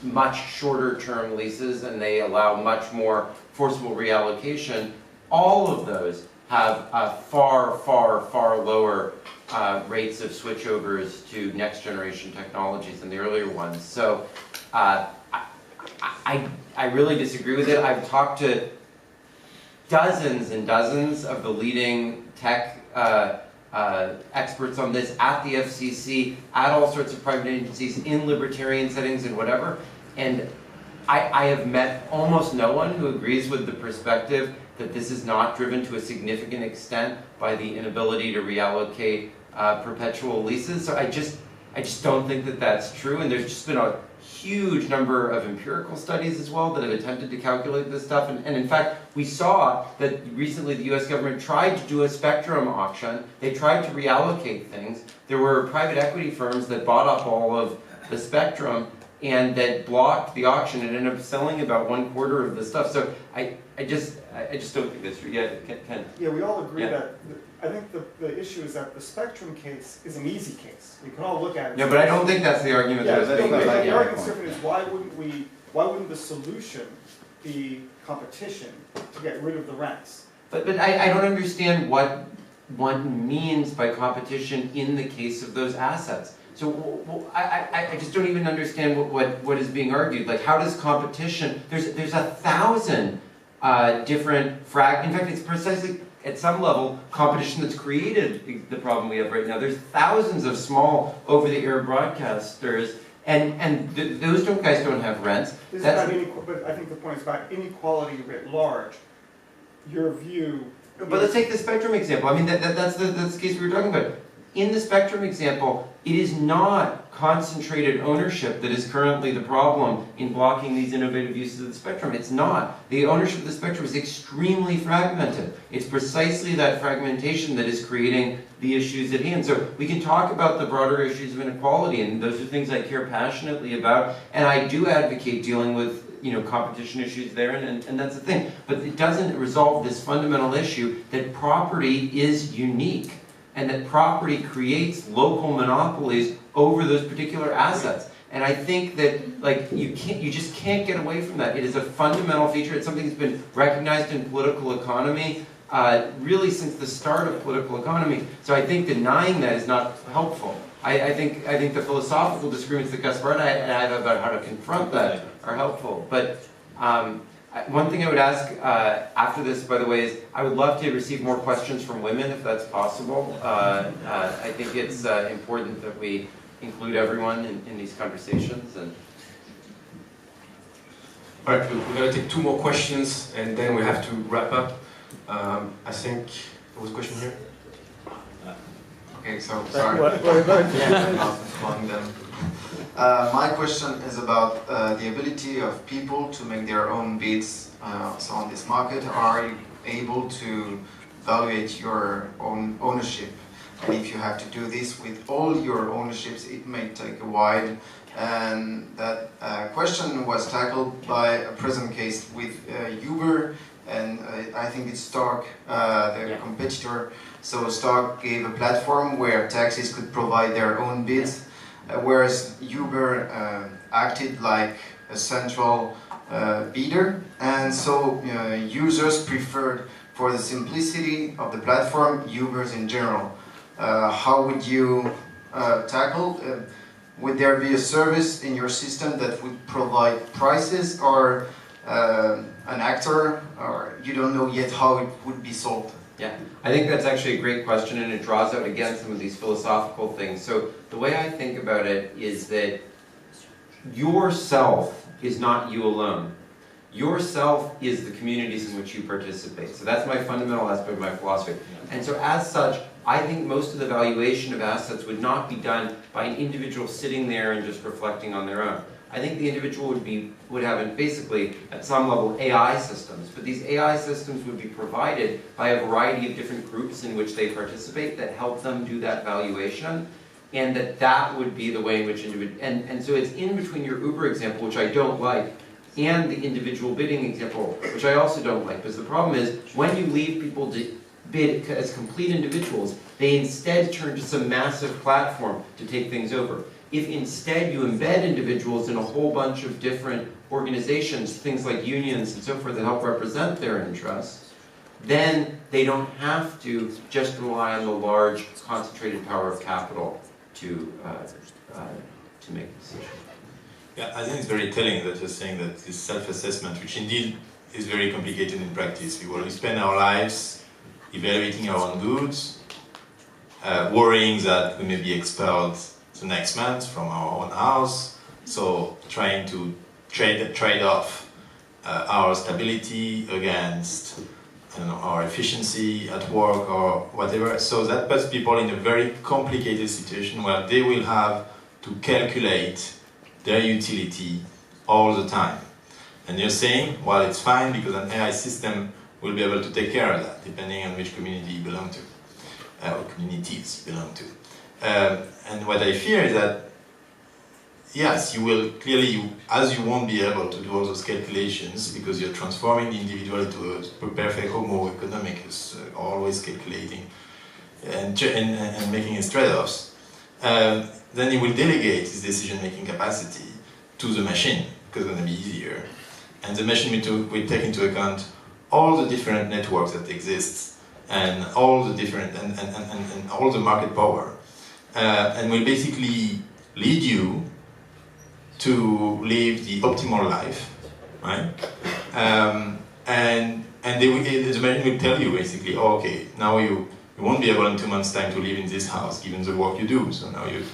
much shorter term leases and they allow much more forcible reallocation, all of those have far, far, far lower rates of switchovers to next generation technologies than the earlier ones. So I really disagree with it. I've talked to dozens and dozens of the leading tech experts on this at the FCC, at all sorts of private agencies, in libertarian settings and whatever, and I have met almost no one who agrees with the perspective that this is not driven to a significant extent by the inability to reallocate perpetual leases. So I just don't think that that's true, and there's just been a huge number of empirical studies as well that have attempted to calculate this stuff, and in fact we saw that recently the US government tried to do a spectrum auction. They tried to reallocate things. There were private equity firms that bought up all of the spectrum, and that blocked the auction and ended up selling about 1/4 of the stuff. So I just don't think that's true. Yeah, Ken. Yeah, we all agree Yeah. that. I think the issue is that the spectrum case is an easy case. We can all look at it. No, but I don't think that's the argument Yeah, that was being made. the argument different is why wouldn't the solution be competition to get rid of the rents? But I don't understand what one means by competition in the case of those assets. So I just don't even understand what is being argued. Like, how does competition? There's 1,000 different in fact, it's precisely at some level competition that's created the problem we have right now. There's thousands of small over-the-air broadcasters, and those guys don't have rents. But I think the point is about inequality writ large. Your view. But let's take the spectrum example. I mean, that's the case we were talking about. In the spectrum example, it is not concentrated ownership that is currently the problem in blocking these innovative uses of the spectrum. It's not. The ownership of the spectrum is extremely fragmented. It's precisely that fragmentation that is creating the issues at hand. So we can talk about the broader issues of inequality, and those are things I care passionately about, and I do advocate dealing with competition issues there, and that's the thing. But it doesn't resolve this fundamental issue that property is unique, and that property creates local monopolies over those particular assets. And I think that you just can't get away from that. It is a fundamental feature. It's something that's been recognized in political economy really since the start of political economy. So I think denying that is not helpful. I think the philosophical disagreements that Gaspard and I have about how to confront that are helpful. But one thing I would ask after this, by the way, is I would love to receive more questions from women if that's possible. I think it's important that we include everyone in these conversations. And all right, we're going to take 2 more questions and then we have to wrap up. I think there was a question here. Okay, so sorry. My question is about the ability of people to make their own bids so on this market. Are you able to evaluate your own ownership? And if you have to do this with all your ownerships, it may take a while. And that question was tackled by a present case with Uber, and I think it's Stark, the competitor. So Stark gave a platform where taxis could provide their own bids, whereas Uber acted like a central bidder, and so users preferred, for the simplicity of the platform, Ubers in general. How would you tackle? Would there be a service in your system that would provide prices, or an actor, or you don't know yet how it would be sold? Yeah, I think that's actually a great question, and it draws out again some of these philosophical things. So the way I think about it is that yourself is not you alone. Yourself is the communities in which you participate. So that's my fundamental aspect of my philosophy. And so as such, I think most of the valuation of assets would not be done by an individual sitting there and just reflecting on their own. I think the individual would have basically, at some level, AI systems. But these AI systems would be provided by a variety of different groups in which they participate that help them do that valuation. And that would be the way in which and so it's in between your Uber example, which I don't like, and the individual bidding example, which I also don't like. Because the problem is, when you leave people to bid as complete individuals, they instead turn to some massive platform to take things over. If instead you embed individuals in a whole bunch of different organizations, things like unions and so forth that help represent their interests, then they don't have to just rely on the large concentrated power of capital to make decisions. Yeah, I think it's very telling that you're saying that this self-assessment, which indeed is very complicated in practice. We spend our lives evaluating our own goods, worrying that we may be expelled the next month from our own house, so trying to trade off our stability against our efficiency at work or whatever. So that puts people in a very complicated situation where they will have to calculate their utility all the time. And you're saying, well, it's fine because an AI system will be able to take care of that, depending on which community you belong to, or communities belong to. And what I fear is that yes, you will clearly, as you won't be able to do all those calculations because you're transforming the individual into a perfect homo economicus, always calculating and making his trade-offs, then you will delegate his decision-making capacity to the machine, because it's going to be easier. And the machine will take into account all the different networks that exist and all the different and all the market power, and will basically lead you to live the optimal life, right? And the machine will tell you basically, oh, okay, now you won't be able in 2 months' time to live in this house given the work you do. So now you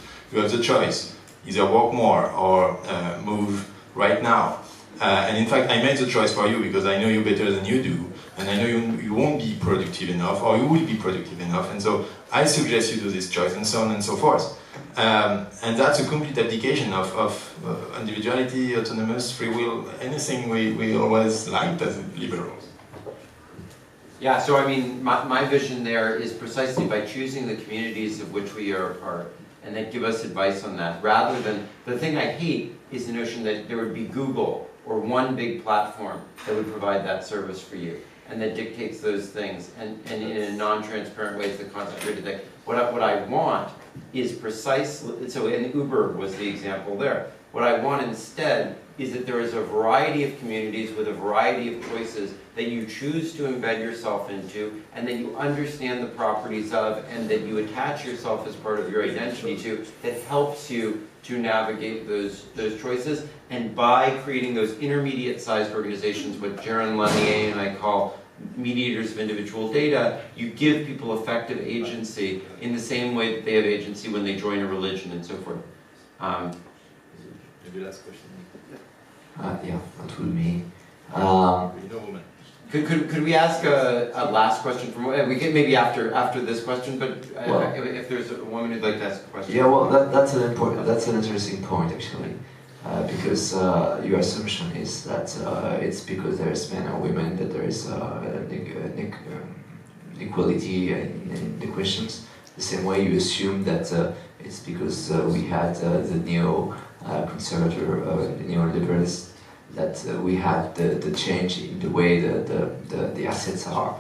have the choice: either work more or move right now. And in fact, I made the choice for you because I know you better than you do, and I know you won't be productive enough, or you will be productive enough, and so I suggest you do this choice, and so on and so forth. And that's a complete abdication of individuality, autonomous, free will, anything we always liked as liberals. Yeah, so I mean, my vision there is precisely by choosing the communities of which we are a part, and that give us advice on that, rather than, the thing I hate is the notion that there would be Google or one big platform that would provide that service for you, and that dictates those things, and in a non-transparent way is the concentrated thing. What I want is precisely, so and Uber was the example there. What I want instead is that there is a variety of communities with a variety of choices that you choose to embed yourself into, and that you understand the properties of, and that you attach yourself as part of your identity to, that helps you to navigate those choices. And by creating those intermediate-sized organizations, what Jaron Lanier and I call mediators of individual data, you give people effective agency in the same way that they have agency when they join a religion and so forth. Maybe last question. Yeah, that would be. Could we ask a last question from? We get maybe after this question, but if there's a woman who'd like to ask a question. Yeah, well, that's an interesting point actually, because your assumption is that it's because there's men and women that there is equality in the questions. The same way you assume that it's because we had the neo-conservator, the neoliberalists, that we had the change in the way the assets are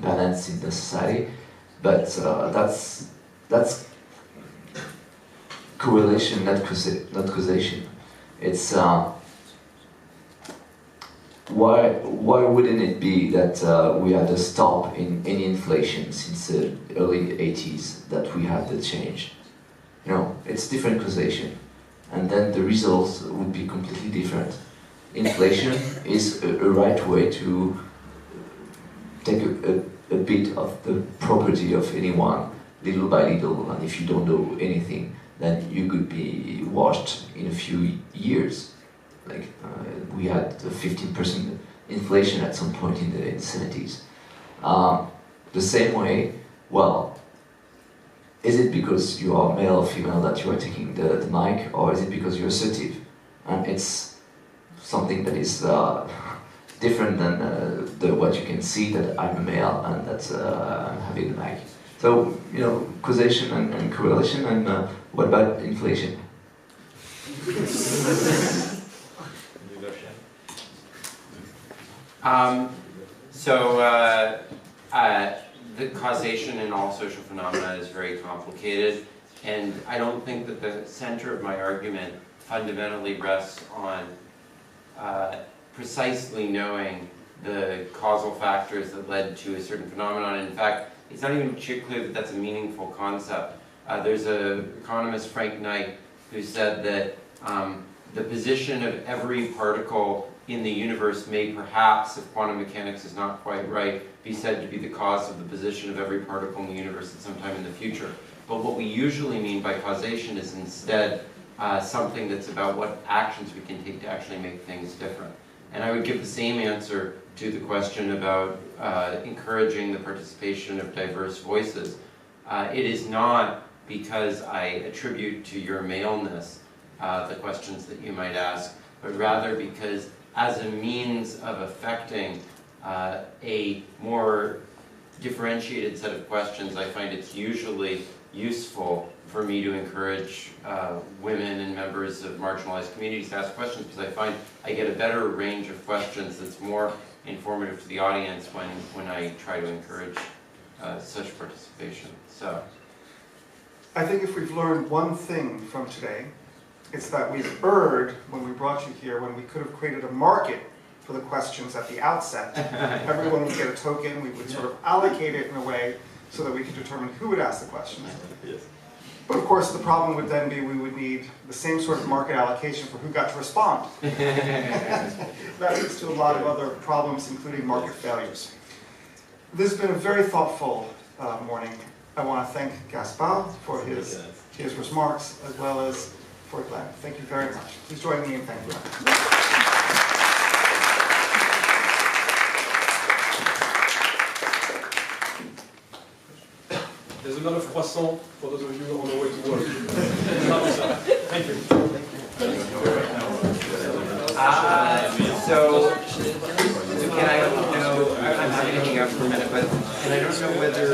balanced in the society, but that's correlation, not causation. It's why wouldn't it be that we had a stop in any inflation since the early 80s, that we had the change? You know, it's different causation. And then the results would be completely different. Inflation is a right way to take a bit of the property of anyone, little by little, and if you don't do anything, then you could be washed in a few years. Like we had 15% inflation at some point in the 70s. The same way, well, is it because you are male or female that you are taking the mic, or is it because you're assertive? And it's something that is different than what you can see, that I'm a male and that I'm having the mic. So, you know, causation and correlation, and what about inflation? The causation in all social phenomena is very complicated, and I don't think that the center of my argument fundamentally rests on precisely knowing the causal factors that led to a certain phenomenon. In fact, it's not even clear that that's a meaningful concept. There's an economist, Frank Knight, who said that the position of every particle in the universe may perhaps, if quantum mechanics is not quite right, be said to be the cause of the position of every particle in the universe at some time in the future. But what we usually mean by causation is instead something that's about what actions we can take to actually make things different. And I would give the same answer to the question about encouraging the participation of diverse voices. It is not because I attribute to your maleness the questions that you might ask, but rather because as a means of affecting a more differentiated set of questions, I find it's usually useful for me to encourage women and members of marginalized communities to ask questions, because I find I get a better range of questions that's more informative to the audience when I try to encourage such participation. So, I think if we've learned one thing from today, it's that we've erred when we brought you here, when we could have created a market for the questions at the outset. Everyone would get a token, we would sort of allocate it in a way so that we could determine who would ask the questions. Yes. But of course the problem would then be we would need the same sort of market allocation for who got to respond. That leads to a lot of other problems, including market failures. This has been a very thoughtful morning. I want to thank Gaspard for his remarks, as well as for Glen. Thank you very much. Please join me in thanking Glen. There's a lot of croissant for those of you on the way to work. Thank you. So can I know, I'm not going to hang out for a minute, but and I don't know whether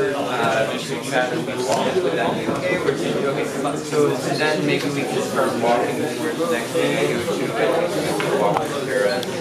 we should chat and would that be okay? Or okay, so then maybe we can start walking towards the next meeting, or should we walk?